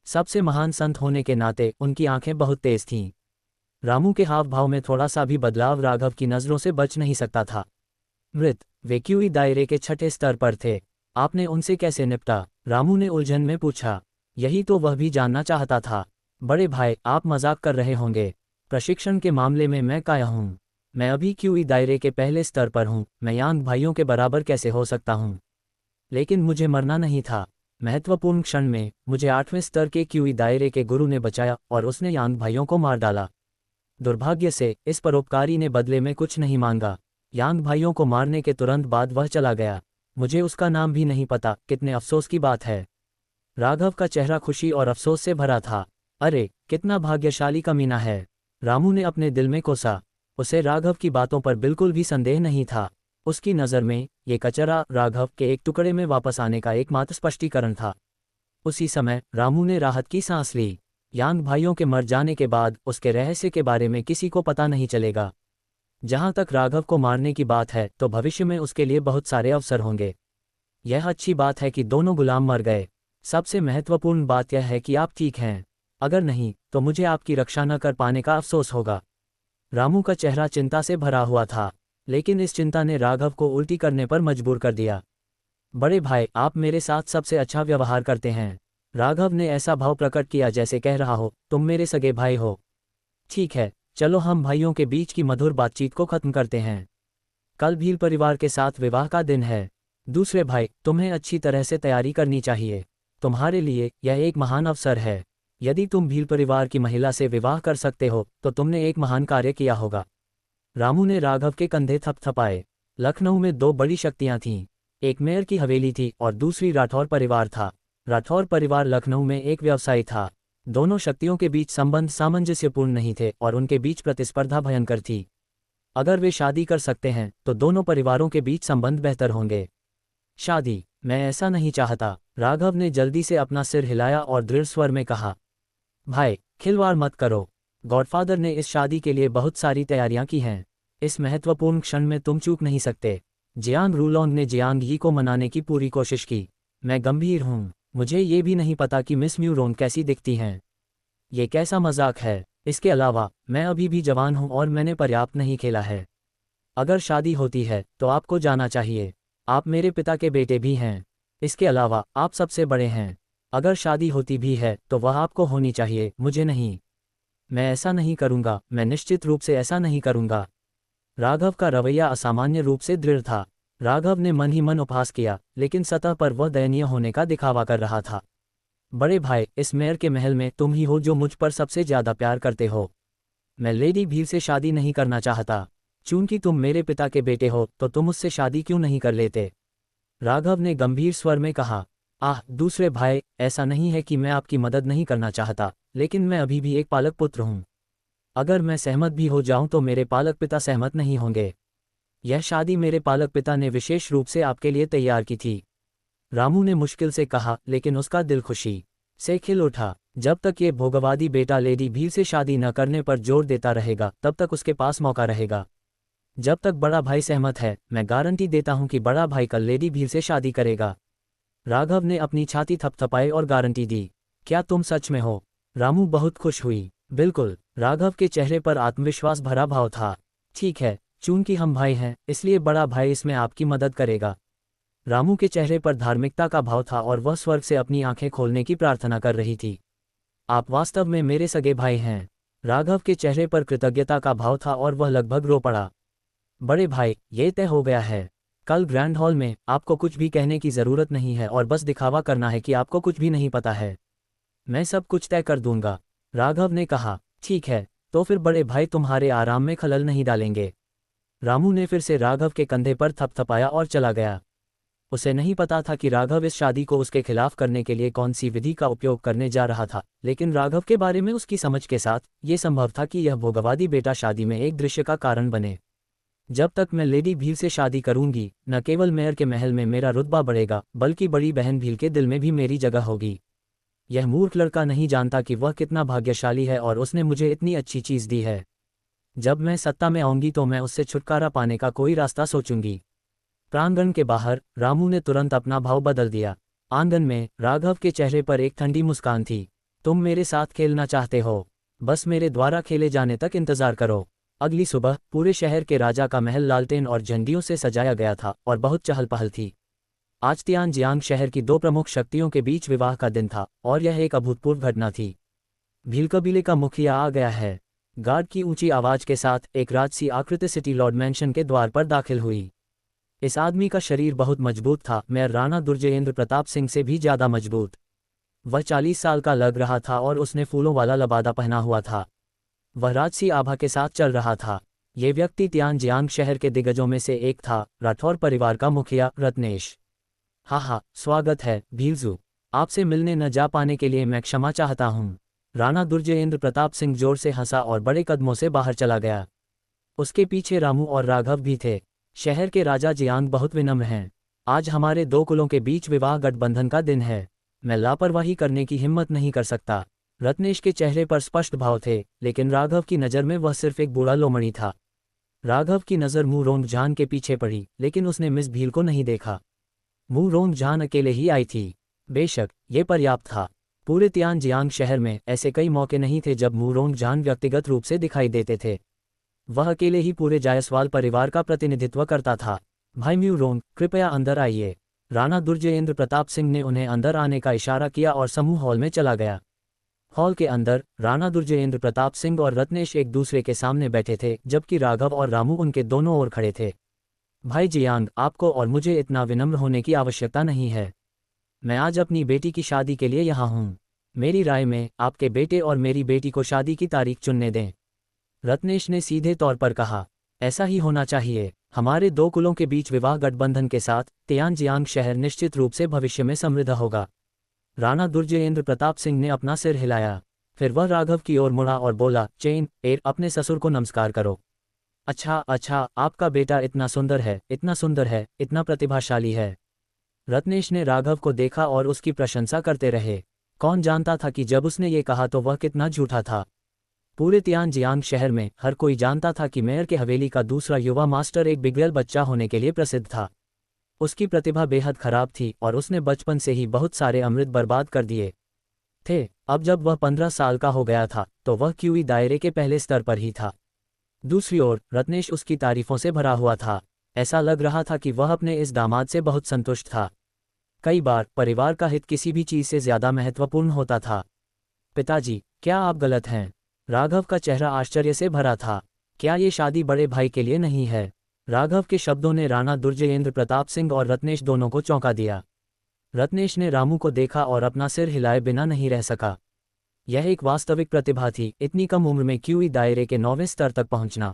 A: सबसे महान संत होने के नाते उनकी आंखें बहुत तेज थीं। रामू के हाव भाव में थोड़ा सा भी बदलाव राघव की नज़रों से बच नहीं सकता था। मृत, वे क्यूई दायरे के छठे स्तर पर थे। आपने उनसे कैसे निपटा? रामू ने उलझन में पूछा। यही तो वह भी जानना चाहता था। बड़े भाई, आप मजाक कर रहे होंगे। प्रशिक्षण के मामले में मैं काया हूँ। मैं अभी क्यूई दायरे के पहले स्तर पर हूँ। मैं यांग भाइयों के बराबर कैसे हो सकता हूँ? लेकिन मुझे मरना नहीं था। महत्वपूर्ण क्षण में मुझे 8वें स्तर के क्यूई दायरे के गुरु ने बचाया और उसने यांग भाइयों को मार डाला। दुर्भाग्य से इस परोपकारी ने बदले में कुछ नहीं मांगा। यांग भाइयों को मारने के तुरंत बाद वह चला गया। मुझे उसका नाम भी नहीं पता। कितने अफसोस की बात है। राघव का चेहरा खुशी और अफसोस से भरा था। अरे, कितना भाग्यशाली कमीना है। रामू ने अपने दिल में कोसा। उसे राघव की बातों पर बिल्कुल भी संदेह नहीं था। उसकी नज़र में ये कचरा राघव के एक टुकड़े में वापस आने का एकमात्र स्पष्टीकरण था। उसी समय रामू ने राहत की सांस ली। यांग भाइयों के मर जाने के बाद उसके रहस्य के बारे में किसी को पता नहीं चलेगा। जहां तक राघव को मारने की बात है तो भविष्य में उसके लिए बहुत सारे अवसर होंगे। यह अच्छी बात है कि दोनों गुलाम मर गए। सबसे महत्वपूर्ण बात यह है कि आप ठीक हैं। अगर नहीं तो मुझे आपकी रक्षा न कर पाने का अफसोस होगा। रामू का चेहरा चिंता से भरा हुआ था, लेकिन इस चिंता ने राघव को उल्टी करने पर मजबूर कर दिया। बड़े भाई, आप मेरे साथ सबसे अच्छा व्यवहार करते हैं। राघव ने ऐसा भाव प्रकट किया जैसे कह रहा हो, तुम मेरे सगे भाई हो। ठीक है, चलो हम भाइयों के बीच की मधुर बातचीत को खत्म करते हैं। कल भील परिवार के साथ विवाह का दिन है। दूसरे भाई, तुम्हें अच्छी तरह से तैयारी करनी चाहिए। तुम्हारे लिए यह एक महान अवसर है। यदि तुम भील परिवार की महिला से विवाह कर सकते हो तो तुमने एक महान कार्य किया होगा। रामू ने राघव के कंधे थपथपाए। लखनऊ में दो बड़ी शक्तियां थीं। एक मेयर की हवेली थी और दूसरी राठौर परिवार था। राठौर परिवार लखनऊ में एक व्यवसायी था। दोनों शक्तियों के बीच संबंध सामंजस्यपूर्ण नहीं थे और उनके बीच प्रतिस्पर्धा भयंकर थी। अगर वे शादी कर सकते हैं तो दोनों परिवारों के बीच संबंध बेहतर होंगे। शादी? मैं ऐसा नहीं चाहता। राघव ने जल्दी से अपना सिर हिलाया और दृढ़ स्वर में कहा। भाई, खिलवाड़ मत करो। गॉडफादर ने इस शादी के लिए बहुत सारी तैयारियां की हैं। इस महत्वपूर्ण क्षण में तुम चूक नहीं सकते। जियांग रूलोंग ने जियांग यी को मनाने की पूरी कोशिश की। मैं गंभीर हूँ। मुझे ये भी नहीं पता कि मिस म्यूरोन कैसी दिखती हैं। ये कैसा मजाक है? इसके अलावा मैं अभी भी जवान हूँ और मैंने पर्याप्त नहीं खेला है। अगर शादी होती है तो आपको जाना चाहिए। आप मेरे पिता के बेटे भी हैं। इसके अलावा आप सबसे बड़े हैं। अगर शादी होती भी है तो वह आपको होनी चाहिए, मुझे नहीं। मैं ऐसा नहीं करूँगा। मैं निश्चित रूप से ऐसा नहीं करूँगा। राघव का रवैया असामान्य रूप से दृढ़ था। राघव ने मन ही मन उपहास किया, लेकिन सतह पर वह दयनीय होने का दिखावा कर रहा था। बड़े भाई, इस मेयर के महल में तुम ही हो जो मुझ पर सबसे ज्यादा प्यार करते हो। मैं लेडी भील से शादी नहीं करना चाहता। चूंकि तुम मेरे पिता के बेटे हो तो तुम उससे शादी क्यों नहीं कर लेते? राघव ने गंभीर स्वर में कहा। दूसरे भाई, ऐसा नहीं है कि मैं आपकी मदद नहीं करना चाहता, लेकिन मैं अभी भी एक पालक पुत्र हूँ। अगर मैं सहमत भी हो जाऊं तो मेरे पालक पिता सहमत नहीं होंगे। यह शादी मेरे पालक पिता ने विशेष रूप से आपके लिए तैयार की थी। रामू ने मुश्किल से कहा, लेकिन उसका दिल खुशी से खिल उठा। जब तक ये भोगवादी बेटा लेडी भील से शादी न करने पर जोर देता रहेगा तब तक उसके पास मौका रहेगा। जब तक बड़ा भाई सहमत है, मैं गारंटी देता हूं कि बड़ा भाई कल लेडी भील से शादी करेगा। राघव ने अपनी छाती थपथपाई और गारंटी दी। क्या तुम सच में हो? रामू बहुत खुश हुई। बिल्कुल। राघव के चेहरे पर आत्मविश्वास भरा भाव था। ठीक है, चूंकि हम भाई हैं इसलिए बड़ा भाई इसमें आपकी मदद करेगा। रामू के चेहरे पर धार्मिकता का भाव था और वह स्वर्ग से अपनी आंखें खोलने की प्रार्थना कर रही थी। आप वास्तव में मेरे सगे भाई हैं। राघव के चेहरे पर कृतज्ञता का भाव था और वह लगभग रो पड़ा। बड़े भाई, ये तय हो गया है। कल ग्रैंड हॉल में आपको कुछ भी कहने की ज़रूरत नहीं है और बस दिखावा करना है कि आपको कुछ भी नहीं पता है। मैं सब कुछ तय कर दूंगा। राघव ने कहा। ठीक है, तो फिर बड़े भाई तुम्हारे आराम में खलल नहीं डालेंगे। रामू ने फिर से राघव के कंधे पर थपथपाया और चला गया। उसे नहीं पता था कि राघव इस शादी को उसके खिलाफ करने के लिए कौन सी विधि का उपयोग करने जा रहा था, लेकिन राघव के बारे में उसकी समझ के साथ ये संभव था कि यह भोगवादी बेटा शादी में एक दृश्य का कारण बने। जब तक मैं लेडी भील से शादी करूंगी, न केवल मेयर के महल में मेरा रुतबा बढ़ेगा, बल्कि बड़ी बहन भील के दिल में भी मेरी जगह होगी। यह मूर्ख लड़का नहीं जानता कि वह कितना भाग्यशाली है और उसने मुझे इतनी अच्छी चीज़ दी है। जब मैं सत्ता में आऊंगी तो मैं उससे छुटकारा पाने का कोई रास्ता सोचूंगी। प्रांगण के बाहर रामू ने तुरंत अपना भाव बदल दिया। आंगन में राघव के चेहरे पर एक ठंडी मुस्कान थी। तुम मेरे साथ खेलना चाहते हो? बस मेरे द्वारा खेले जाने तक इंतजार करो। अगली सुबह पूरे शहर के राजा का महल लालटेन और झंडियों से सजाया गया था और बहुत चहल पहल थी। आज तियानजियांग शहर की दो प्रमुख शक्तियों के बीच विवाह का दिन था और यह एक अभूतपूर्व घटना थी। भील कबीले का मुखिया आ गया है। गार्ड की ऊंची आवाज के साथ एक राजसी आकृति सिटी लॉर्ड मैंशन के द्वार पर दाखिल हुई। इस आदमी का शरीर बहुत मजबूत था, मेयर राणा दुर्जयेंद्र प्रताप सिंह से भी ज्यादा मजबूत। वह 40 साल का लग रहा था और उसने फूलों वाला लबादा पहना हुआ था। वह राजसी आभा के साथ चल रहा था। ये व्यक्ति तियानजियांग शहर के दिग्गजों में से एक था, राठौर परिवार का मुखिया रत्नेश। हाँ, स्वागत है भीलजू। आपसे मिलने न जा पाने के लिए मैं क्षमा चाहता हूँ। राणा दुर्जयेंद्र प्रताप सिंह जोर से हंसा और बड़े कदमों से बाहर चला गया। उसके पीछे रामू और राघव भी थे। शहर के राजा जियांग बहुत विनम्र हैं। आज हमारे दो कुलों के बीच विवाह गठबंधन का दिन है। मैं लापरवाही करने की हिम्मत नहीं कर सकता। रत्नेश के चेहरे पर स्पष्ट भाव थे, लेकिन राघव की नज़र में वह सिर्फ एक बूढ़ा लोमड़ी था। राघव की नज़र मुरोंगझान के पीछे पड़ी, लेकिन उसने मिस भील को नहीं देखा। मुरोंगझान अकेले ही आई थी। बेशक ये पर्याप्त था। पूरे तियानजियांग शहर में ऐसे कई मौके नहीं थे जब मुरोंगझान व्यक्तिगत रूप से दिखाई देते थे। वह अकेले ही पूरे जायसवाल परिवार का प्रतिनिधित्व करता था। भाई म्यूरोंग, कृपया अंदर आइए। राणा दुर्जयेंद्र प्रताप सिंह ने उन्हें अंदर आने का इशारा किया और समूह हॉल में चला गया। हॉल के अंदर राणा दुर्जयेंद्र प्रताप सिंह और रत्नेश एक दूसरे के सामने बैठे थे, जबकि राघव और रामू उनके दोनों ओर खड़े थे। भाई जियांग, आपको और मुझे इतना विनम्र होने की आवश्यकता नहीं है। मैं आज अपनी बेटी की शादी के लिए यहाँ हूँ। मेरी राय में आपके बेटे और मेरी बेटी को शादी की तारीख चुनने दें। रत्नेश ने सीधे तौर पर कहा। ऐसा ही होना चाहिए। हमारे दो कुलों के बीच विवाह गठबंधन के साथ तियानजियांग शहर निश्चित रूप से भविष्य में समृद्ध होगा। राणा दुर्जयेंद्र प्रताप सिंह ने अपना सिर हिलाया। फिर वह राघव की ओर मुड़ा और बोला, चेन एर, अपने ससुर को नमस्कार करो। अच्छा, आपका बेटा इतना सुंदर है, इतना सुंदर है, इतना प्रतिभाशाली है। रत्नेश ने राघव को देखा और उसकी प्रशंसा करते रहे। कौन जानता था कि जब उसने ये कहा तो वह कितना झूठा था। पूरे तियानजियांग शहर में हर कोई जानता था कि मेयर के हवेली का दूसरा युवा मास्टर एक बिगड़ल बच्चा होने के लिए प्रसिद्ध था। उसकी प्रतिभा बेहद खराब थी और उसने बचपन से ही बहुत सारे अमृत बर्बाद कर दिए थे। अब जब वह 15 साल का हो गया था तो वह क्यूई दायरे के पहले स्तर पर ही था। दूसरी ओर रत्नेश उसकी तारीफों से भरा हुआ था। ऐसा लग रहा था कि वह अपने इस दामाद से बहुत संतुष्ट था। कई बार परिवार का हित किसी भी चीज़ से ज्यादा महत्वपूर्ण होता था। पिताजी, क्या आप गलत हैं? राघव का चेहरा आश्चर्य से भरा था। क्या ये शादी बड़े भाई के लिए नहीं है? राघव के शब्दों ने राणा दुर्जयेंद्र प्रताप सिंह और रत्नेश दोनों को चौंका दिया। रत्नेश ने रामू को देखा और अपना सिर हिलाए बिना नहीं रह सका। यह एक वास्तविक प्रतिभा थी, इतनी कम उम्र में क्यूई दायरे के 9वें स्तर तक पहुंचना।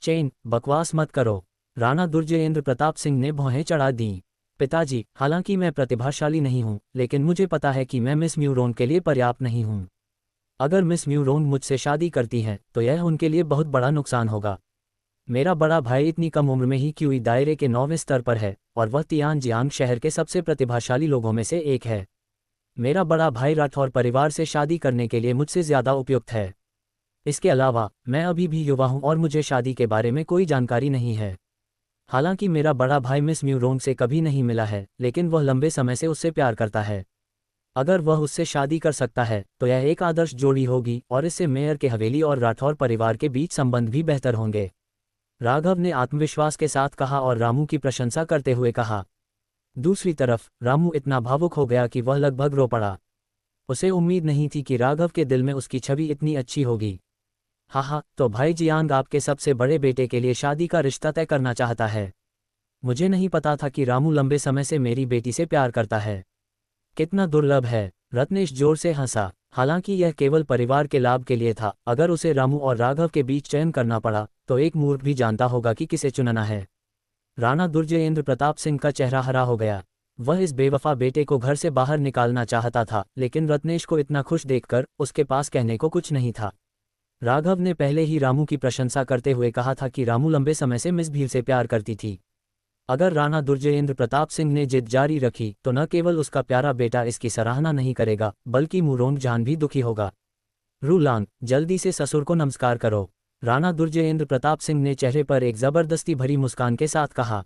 A: चेन, बकवास मत करो। राणा दुर्जयेंद्र प्रताप सिंह ने भौहें चढ़ा दीं। पिताजी, हालांकि मैं प्रतिभाशाली नहीं हूं, लेकिन मुझे पता है कि मैं मिस म्यूरोंग के लिए पर्याप्त नहीं हूं। अगर मिस म्यूरोंग मुझसे शादी करती हैं तो यह उनके लिए बहुत बड़ा नुकसान होगा। मेरा बड़ा भाई इतनी कम उम्र में ही क्यूई दायरे के 9वें स्तर पर है और वह तियानजियांग शहर के सबसे प्रतिभाशाली लोगों में से एक है। मेरा बड़ा भाई राठौर परिवार से शादी करने के लिए मुझसे ज़्यादा उपयुक्त है। इसके अलावा मैं अभी भी युवा हूं और मुझे शादी के बारे में कोई जानकारी नहीं है। हालांकि मेरा बड़ा भाई मिस म्यूरोंग से कभी नहीं मिला है, लेकिन वह लंबे समय से उससे प्यार करता है। अगर वह उससे शादी कर सकता है तो यह एक आदर्श जोड़ी होगी और इससे मेयर के हवेली और राठौर परिवार के बीच संबंध भी बेहतर होंगे। राघव ने आत्मविश्वास के साथ कहा और रामू की प्रशंसा करते हुए कहा। दूसरी तरफ रामू इतना भावुक हो गया कि वह लगभग रो पड़ा। उसे उम्मीद नहीं थी कि राघव के दिल में उसकी छवि इतनी अच्छी होगी। हाँ, तो भाई जियांग आपके सबसे बड़े बेटे के लिए शादी का रिश्ता तय करना चाहता है। मुझे नहीं पता था कि रामू लंबे समय से मेरी बेटी से प्यार करता है। कितना दुर्लभ है। रत्नेश जोर से हंसा। हालांकि यह केवल परिवार के लाभ के लिए था। अगर उसे रामू और राघव के बीच चयन करना पड़ा तो एक मूर्ख भी जानता होगा कि किसे चुनना है। राणा दुर्जयेंद्र प्रताप सिंह का चेहरा हरा हो गया। वह इस बेवफा बेटे को घर से बाहर निकालना चाहता था, लेकिन रत्नेश को इतना खुश देखकर उसके पास कहने को कुछ नहीं था। राघव ने पहले ही रामू की प्रशंसा करते हुए कहा था कि रामू लंबे समय से मिस भील से प्यार करती थी। अगर राणा दुर्जयेंद्र प्रताप सिंह ने जिद जारी रखी तो न केवल उसका प्यारा बेटा इसकी सराहना नहीं करेगा, बल्कि मुरोंग जान भी दुखी होगा। रूलांग, जल्दी से ससुर को नमस्कार करो। राणा दुर्जयेंद्र प्रताप सिंह ने चेहरे पर एक जबरदस्ती भरी मुस्कान के साथ कहा।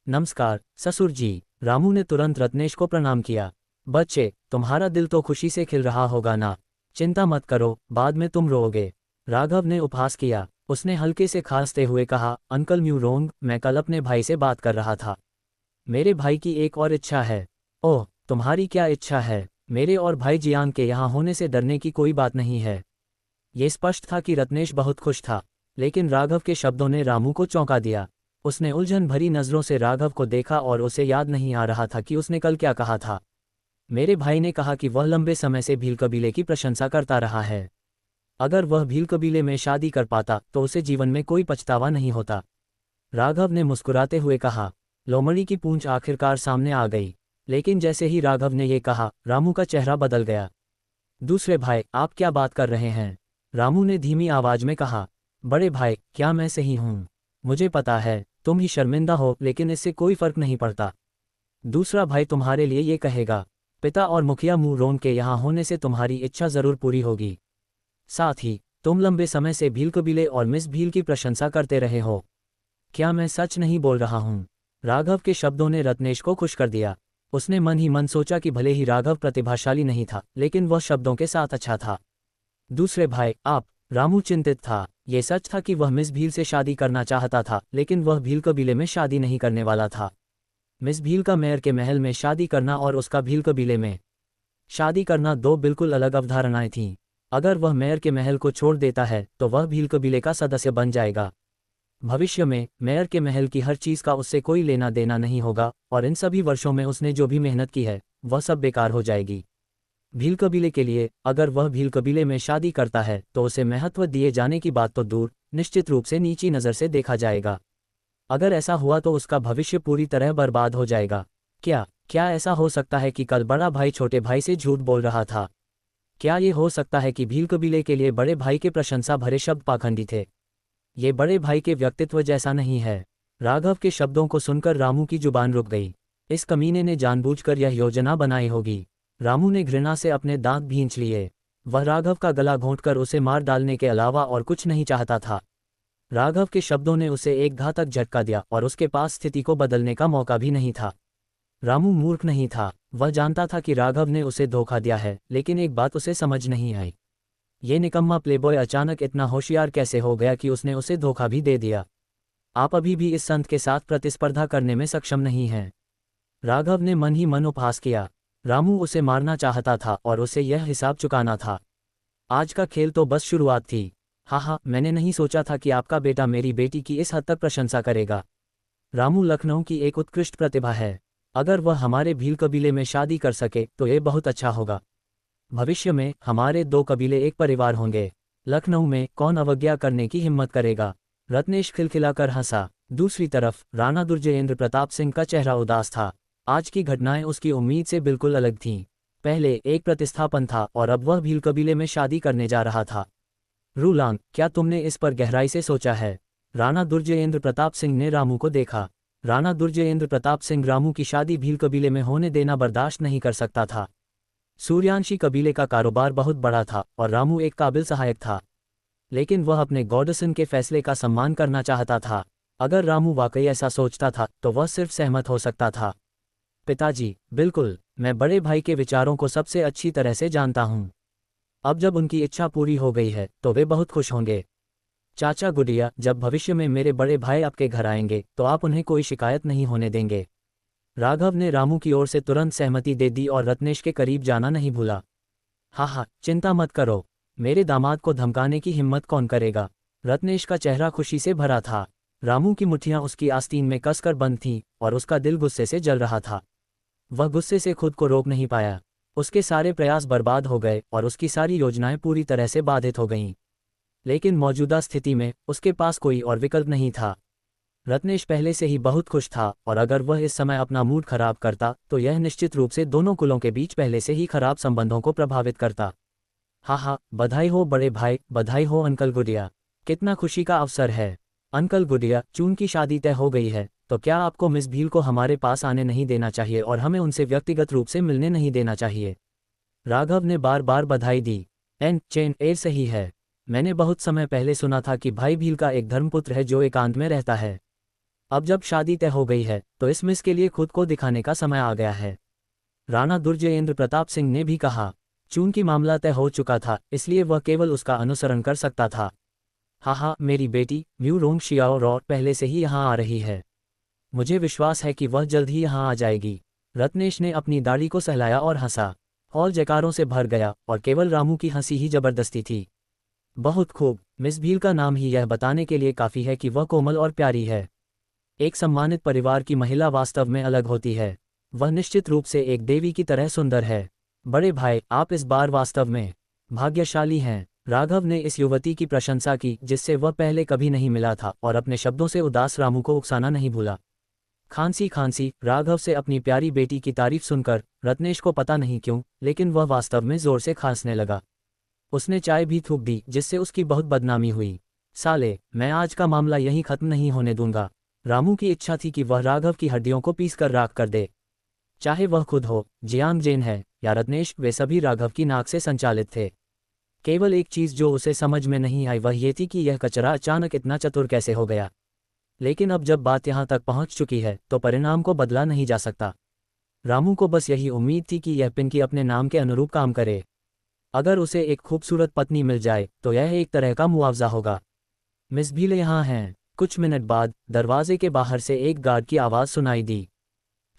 A: नमस्कार ससुर जी। रामू ने तुरंत रत्नेश को प्रणाम किया। बच्चे, तुम्हारा दिल तो खुशी से खिल रहा होगा ना। चिंता मत करो, बाद में तुम रोओगे। राघव ने उपहास किया। उसने हल्के से खांसते हुए कहा, अंकल म्यूरोंग, मैं कल अपने भाई से बात कर रहा था। मेरे भाई की एक और इच्छा है। ओह, तुम्हारी क्या इच्छा है? मेरे और भाई जियान के यहाँ होने से डरने की कोई बात नहीं है। ये स्पष्ट था कि रत्नेश बहुत खुश था, लेकिन राघव के शब्दों ने रामू को चौंका दिया। उसने उलझन भरी नज़रों से राघव को देखा और उसे याद नहीं आ रहा था कि उसने कल क्या कहा था। मेरे भाई ने कहा कि वह लंबे समय से भील कबीले की प्रशंसा करता रहा है। अगर वह भील कबीले में शादी कर पाता तो उसे जीवन में कोई पछतावा नहीं होता। राघव ने मुस्कुराते हुए कहा। लोमड़ी की पूंछ आखिरकार सामने आ गई, लेकिन जैसे ही राघव ने ये कहा, रामू का चेहरा बदल गया। दूसरे भाई, आप क्या बात कर रहे हैं? रामू ने धीमी आवाज में कहा। बड़े भाई, क्या मैं सही हूँ? मुझे पता है तुम ही शर्मिंदा हो, लेकिन इससे कोई फर्क नहीं पड़ता। दूसरा भाई तुम्हारे लिए ये कहेगा, पिता और मुखिया मुरोंग के यहाँ होने से तुम्हारी इच्छा जरूर पूरी होगी। साथ ही तुम लंबे समय से भील कबीले और मिस भील की प्रशंसा करते रहे हो। क्या मैं सच नहीं बोल रहा हूँ? राघव के शब्दों ने रत्नेश को खुश कर दिया। उसने मन ही मन सोचा कि भले ही राघव प्रतिभाशाली नहीं था, लेकिन वह शब्दों के साथ अच्छा था। दूसरे भाई, आप? रामू चिंतित था। ये सच था कि वह मिस भील से शादी करना चाहता था, लेकिन वह भील कबीले में शादी नहीं करने वाला था। मिस भील का मेयर के महल में शादी करना और उसका भील कबीले में शादी करना दो बिल्कुल अलग अवधारणाएं थीं। अगर वह मेयर के महल को छोड़ देता है तो वह भील कबीले का सदस्य बन जाएगा। भविष्य में मेयर के महल की हर चीज़ का उससे कोई लेना देना नहीं होगा, और इन सभी वर्षों में उसने जो भी मेहनत की है वह सब बेकार हो जाएगी। भील कबीले के लिए अगर वह भील कबीले में शादी करता है तो उसे महत्व दिए जाने की बात तो दूर, निश्चित रूप से नीची नज़र से देखा जाएगा। अगर ऐसा हुआ तो उसका भविष्य पूरी तरह बर्बाद हो जाएगा। क्या ऐसा हो सकता है कि कल बड़ा भाई छोटे भाई से झूठ बोल रहा था? क्या ये हो सकता है कि भील कबीले के लिए बड़े भाई के प्रशंसा भरे शब्द पाखंडी थे? ये बड़े भाई के व्यक्तित्व जैसा नहीं है। राघव के शब्दों को सुनकर रामू की जुबान रुक गई। इस कमीने ने जानबूझकर यह योजना बनाई होगी। रामू ने घृणा से अपने दांत भींच लिए। वह राघव का गला घोंटकर उसे मार डालने के अलावा और कुछ नहीं चाहता था। राघव के शब्दों ने उसे एक घातक झटका दिया और उसके पास स्थिति को बदलने का मौका भी नहीं था। रामू मूर्ख नहीं था। वह जानता था कि राघव ने उसे धोखा दिया है, लेकिन एक बात उसे समझ नहीं आई। ये निकम्मा प्लेबॉय अचानक इतना होशियार कैसे हो गया कि उसने उसे धोखा भी दे दिया। आप अभी भी इस संत के साथ प्रतिस्पर्धा करने में सक्षम नहीं हैं। राघव ने मन ही मन उपहास किया। रामू उसे मारना चाहता था और उसे यह हिसाब चुकाना था। आज का खेल तो बस शुरुआत थी। हाँ, मैंने नहीं सोचा था कि आपका बेटा मेरी बेटी की इस हद तक प्रशंसा करेगा। रामू लखनऊ की एक उत्कृष्ट प्रतिभा है। अगर वह हमारे भील कबीले में शादी कर सके तो ये बहुत अच्छा होगा। भविष्य में हमारे दो कबीले एक परिवार होंगे। लखनऊ में कौन अवज्ञा करने की हिम्मत करेगा? रत्नेश खिलखिलाकर हंसा। दूसरी तरफ राणा दुर्जयेंद्र प्रताप सिंह का चेहरा उदास था। आज की घटनाएं उसकी उम्मीद से बिल्कुल अलग थीं। पहले एक प्रतिस्थापन था और अब वह भील कबीले में शादी करने जा रहा था। रूलांग, क्या तुमने इस पर गहराई से सोचा है? राणा दुर्जयेंद्र प्रताप सिंह ने रामू को देखा। राणा दुर्जयेंद्र प्रताप सिंह रामू की शादी भील कबीले में होने देना बर्दाश्त नहीं कर सकता था। सूर्यांशी कबीले का कारोबार बहुत बड़ा था और रामू एक काबिल सहायक था, लेकिन वह अपने गॉडसन के फैसले का सम्मान करना चाहता था। अगर रामू वाकई ऐसा सोचता था तो वह सिर्फ सहमत हो सकता था। पिताजी, बिल्कुल, मैं बड़े भाई के विचारों को सबसे अच्छी तरह से जानता हूँ। अब जब उनकी इच्छा पूरी हो गई है तो वे बहुत खुश होंगे। चाचा गुडिया, जब भविष्य में मेरे बड़े भाई आपके घर आएंगे तो आप उन्हें कोई शिकायत नहीं होने देंगे। राघव ने रामू की ओर से तुरंत सहमति दे दी और रत्नेश के करीब जाना नहीं भूला। हाँ हाँ, चिंता मत करो, मेरे दामाद को धमकाने की हिम्मत कौन करेगा। रत्नेश का चेहरा खुशी से भरा था। रामू की मुट्ठियां उसकी आस्तीन में कसकर बंद थीं और उसका दिल गुस्से से जल रहा था। वह गुस्से से खुद को रोक नहीं पाया। उसके सारे प्रयास बर्बाद हो गए और उसकी सारी योजनाएं पूरी तरह से बाधित हो गईं। लेकिन मौजूदा स्थिति में उसके पास कोई और विकल्प नहीं था। रत्नेश पहले से ही बहुत खुश था और अगर वह इस समय अपना मूड खराब करता तो यह निश्चित रूप से दोनों कुलों के बीच पहले से ही खराब संबंधों को प्रभावित करता। हाँ हाँ, बधाई हो बड़े भाई, बधाई हो अंकल गुडिया, कितना खुशी का अवसर है। अंकल गुडिया, चून की शादी तय हो गई है, तो क्या आपको मिस भील को हमारे पास आने नहीं देना चाहिए और हमें उनसे व्यक्तिगत रूप से मिलने नहीं देना चाहिए। राघव ने बार बार बधाई दी। एन चेन एर सही है। मैंने बहुत समय पहले सुना था कि भाई भील का एक धर्मपुत्र है जो एकांत में रहता है। अब जब शादी तय हो गई है तो इस मिस के लिए खुद को दिखाने का समय आ गया है। राणा दुर्जयेंद्र प्रताप सिंह ने भी कहा। चूंकि मामला तय हो चुका था इसलिए वह केवल उसका अनुसरण कर सकता था। हाँ हाँ, मेरी बेटी म्यू रोंग शियाओ रॉ पहले से ही यहाँ आ रही है। मुझे विश्वास है कि वह जल्द ही यहाँ आ जाएगी। रत्नेश ने अपनी दाढ़ी को सहलाया और हंसा। हॉल जयकारों से भर गया और केवल रामू की हंसी ही जबरदस्ती थी। बहुत खूब, मिस भील का नाम ही यह बताने के लिए काफ़ी है कि वह कोमल और प्यारी है। एक सम्मानित परिवार की महिला वास्तव में अलग होती है। वह निश्चित रूप से एक देवी की तरह सुंदर है। बड़े भाई, आप इस बार वास्तव में भाग्यशाली हैं। राघव ने इस युवती की प्रशंसा की जिससे वह पहले कभी नहीं मिला था और अपने शब्दों से उदास रामू को उकसाना नहीं भूला। खांसी खांसी, राघव से अपनी प्यारी बेटी की तारीफ सुनकर रत्नेश को पता नहीं क्यों लेकिन वह वास्तव में जोर से खांसने लगा। उसने चाय भी थूक दी जिससे उसकी बहुत बदनामी हुई। साले, मैं आज का मामला यहीं खत्म नहीं होने दूंगा। रामू की इच्छा थी कि वह राघव की हड्डियों को पीस कर राख कर दे। चाहे वह खुद हो, जियांग जेन है या रत्नेश, वे सभी राघव की नाक से संचालित थे। केवल एक चीज़ जो उसे समझ में नहीं आई वह ये थी कि यह कचरा अचानक इतना चतुर कैसे हो गया। लेकिन अब जब बात यहाँ तक पहुँच चुकी है तो परिणाम को बदला नहीं जा सकता। रामू को बस यही उम्मीद थी कि यह पिंकी अपने नाम के अनुरूप काम करे। अगर उसे एक खूबसूरत पत्नी मिल जाए तो यह एक तरह का मुआवजा होगा। मिस भील यहाँ हैं। कुछ मिनट बाद दरवाजे के बाहर से एक गार्ड की आवाज़ सुनाई दी।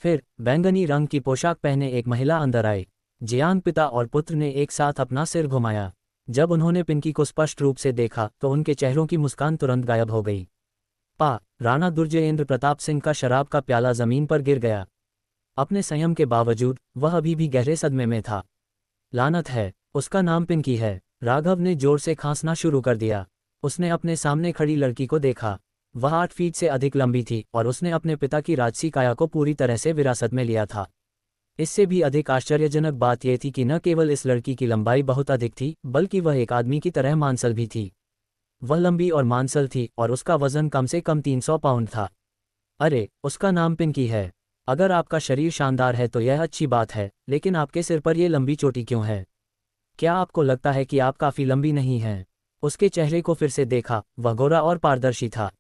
A: फिर बैंगनी रंग की पोशाक पहने एक महिला अंदर आई। जियांग पिता और पुत्र ने एक साथ अपना सिर घुमाया। जब उन्होंने पिंकी को स्पष्ट रूप से देखा तो उनके चेहरों की मुस्कान तुरंत गायब हो गई। राणा दुर्जयेंद्र प्रताप सिंह का शराब का प्याला जमीन पर गिर गया। अपने संयम के बावजूद वह अभी भी गहरे सदमे में था। लानत है, उसका नाम पिंकी है। राघव ने जोर से खांसना शुरू कर दिया। उसने अपने सामने खड़ी लड़की को देखा। वह 8 फीट से अधिक लंबी थी और उसने अपने पिता की राजसी काया को पूरी तरह से विरासत में लिया था। इससे भी अधिक आश्चर्यजनक बात यह थी कि न केवल इस लड़की की लंबाई बहुत अधिक थी बल्कि वह एक आदमी की तरह मांसल भी थी। वह लंबी और मांसल थी और उसका वजन कम से कम 300 पाउंड था। अरे, उसका नाम पिंकी है। अगर आपका शरीर शानदार है तो यह अच्छी बात है, लेकिन आपके सिर पर यह लंबी चोटी क्यों है? क्या आपको लगता है कि आप काफ़ी लंबी नहीं हैं? उसके चेहरे को फिर से देखा। वह गोरा और पारदर्शी था।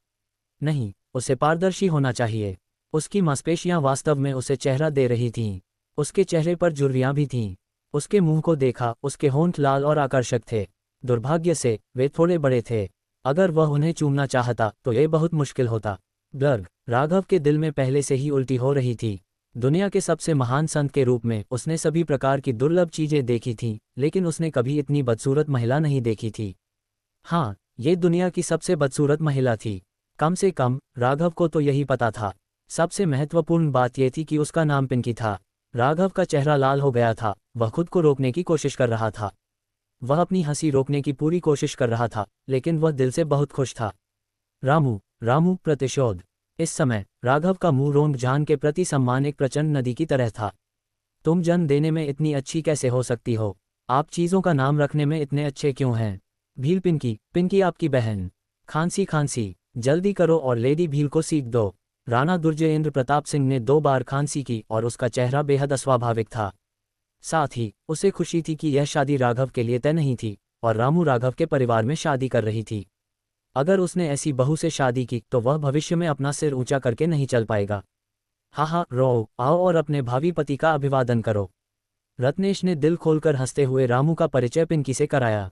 A: नहीं, उसे पारदर्शी होना चाहिए। उसकी मांसपेशियां वास्तव में उसे चेहरा दे रही थीं। उसके चेहरे पर झुर्रियां भी थीं। उसके मुंह को देखा, उसके होंठ लाल और आकर्षक थे। दुर्भाग्य से वे थोड़े बड़े थे। अगर वह उन्हें चूमना चाहता तो यह बहुत मुश्किल होता। गर्ग, राघव के दिल में पहले से ही उल्टी हो रही थी। दुनिया के सबसे महान संत के रूप में उसने सभी प्रकार की दुर्लभ चीजें देखी थीं, लेकिन उसने कभी इतनी बदसूरत महिला नहीं देखी थी। हाँ, ये दुनिया की सबसे बदसूरत महिला थी। कम से कम राघव को तो यही पता था। सबसे महत्वपूर्ण बात यह थी कि उसका नाम पिंकी था। राघव का चेहरा लाल हो गया था। वह खुद को रोकने की कोशिश कर रहा था। वह अपनी हंसी रोकने की पूरी कोशिश कर रहा था, लेकिन वह दिल से बहुत खुश था। रामू, रामू, प्रतिशोध। इस समय राघव का मुंह रोंग जान के प्रति सम्मान एक प्रचंड नदी की तरह था। तुम जन्म देने में इतनी अच्छी कैसे हो सकती हो? आप चीज़ों का नाम रखने में इतने अच्छे क्यों हैं? भील पिंकी, पिंकी आपकी बहन। खांसी खांसी, जल्दी करो और लेडी भील को सीख दो। राणा दुर्जयेंद्र प्रताप सिंह ने 2 बार खांसी की और उसका चेहरा बेहद अस्वाभाविक था। साथ ही उसे खुशी थी कि यह शादी राघव के लिए तय नहीं थी और रामू राघव के परिवार में शादी कर रही थी। अगर उसने ऐसी बहू से शादी की तो वह भविष्य में अपना सिर ऊंचा करके नहीं चल पाएगा। हाँ, रो आओ और अपने भावी पति का अभिवादन करो। रत्नेश ने दिल खोलकर हंसते हुए रामू का परिचय पिंकी से कराया।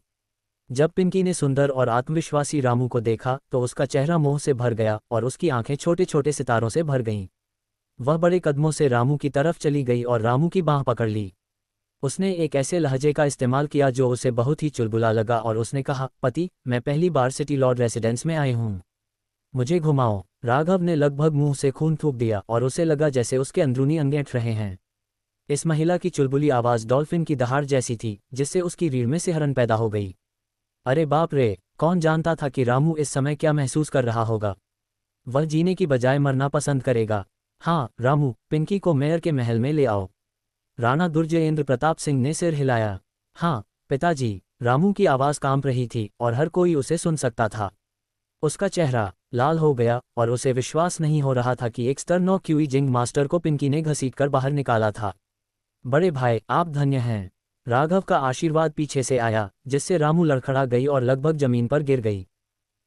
A: जब पिंकी ने सुंदर और आत्मविश्वासी रामू को देखा तो उसका चेहरा मोह से भर गया और उसकी आंखें छोटे छोटे सितारों से भर गईं। वह बड़े कदमों से रामू की तरफ चली गई और रामू की बांह पकड़ ली। उसने एक ऐसे लहजे का इस्तेमाल किया जो उसे बहुत ही चुलबुला लगा और उसने कहा, पति, मैं पहली बार सिटी लॉर्ड रेसिडेंस में आई हूँ। मुझे घुमाओ। राघव ने लगभग मुंह से खून थूक दिया और उसे लगा जैसे उसके अंदरूनी अंग ऐंठ रहे हैं। इस महिला की चुलबुली आवाज़ डॉल्फिन की दहाड़ जैसी थी, जिससे उसकी रीढ़ में सिहरन पैदा हो गई। अरे बाप रे, कौन जानता था कि रामू इस समय क्या महसूस कर रहा होगा। वह जीने की बजाय मरना पसंद करेगा। हाँ रामू, पिंकी को मेयर के महल में ले आओ। राणा दुर्जयेंद्र प्रताप सिंह ने सिर हिलाया। हाँ पिताजी। रामू की आवाज़ कांप रही थी और हर कोई उसे सुन सकता था। उसका चेहरा लाल हो गया और उसे विश्वास नहीं हो रहा था कि एक स्तर 9 क्यूई जिंग मास्टर को पिंकी ने घसीटकर बाहर निकाला था। बड़े भाई, आप धन्य हैं। राघव का आशीर्वाद पीछे से आया, जिससे रामू लड़खड़ा गई और लगभग जमीन पर गिर गई।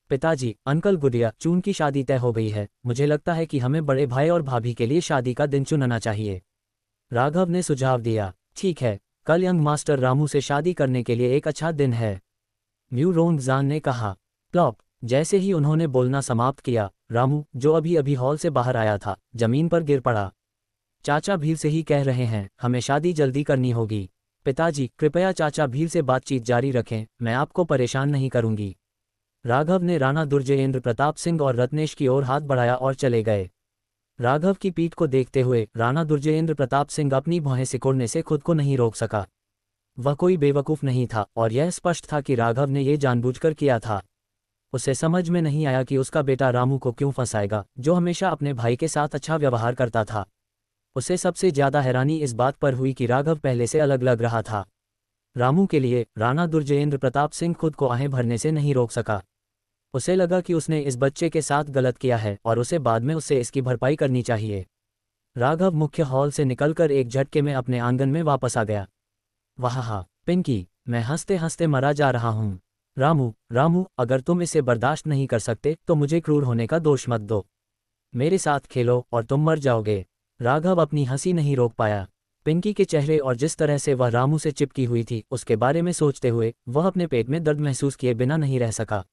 A: पिताजी, अंकल गुडिया चून की शादी तय हो गई है। मुझे लगता है कि हमें बड़े भाई और भाभी के लिए शादी का दिन चुनना चाहिए। राघव ने सुझाव दिया। ठीक है, कल यंग मास्टर रामू से शादी करने के लिए एक अच्छा दिन है, म्यू रोंगजान ने कहा। प्लॉप। जैसे ही उन्होंने बोलना समाप्त किया, रामू, जो अभी अभी हॉल से बाहर आया था, जमीन पर गिर पड़ा। चाचा भील से ही कह रहे हैं, हमें शादी जल्दी करनी होगी। पिताजी, कृपया चाचा भील से बातचीत जारी रखें, मैं आपको परेशान नहीं करूंगी। राघव ने राणा दुर्जयेंद्र प्रताप सिंह और रत्नेश की ओर हाथ बढ़ाया और चले गए। राघव की पीठ को देखते हुए राणा दुर्जयेंद्र प्रताप सिंह अपनी भौहें सिकोड़ने से खुद को नहीं रोक सका। वह कोई बेवकूफ़ नहीं था और यह स्पष्ट था कि राघव ने यह जानबूझकर किया था। उसे समझ में नहीं आया कि उसका बेटा रामू को क्यों फंसाएगा, जो हमेशा अपने भाई के साथ अच्छा व्यवहार करता था। उसे सबसे ज्यादा हैरानी इस बात पर हुई कि राघव पहले से अलग लग रहा था। रामू के लिए राणा दुर्जयेंद्र प्रताप सिंह खुद को आहें भरने से नहीं रोक सका। उसे लगा कि उसने इस बच्चे के साथ गलत किया है और उसे बाद में उससे इसकी भरपाई करनी चाहिए। राघव मुख्य हॉल से निकलकर एक झटके में अपने आंगन में वापस आ गया। वाह पिंकी, मैं हंसते हंसते मरा जा रहा हूँ। रामू, रामू, अगर तुम इसे बर्दाश्त नहीं कर सकते तो मुझे क्रूर होने का दोष मत दो। मेरे साथ खेलो और तुम मर जाओगे। राघव अपनी हंसी नहीं रोक पाया। पिंकी के चेहरे और जिस तरह से वह रामू से चिपकी हुई थी, उसके बारे में सोचते हुए वह अपने पेट में दर्द महसूस किए बिना नहीं रह सका।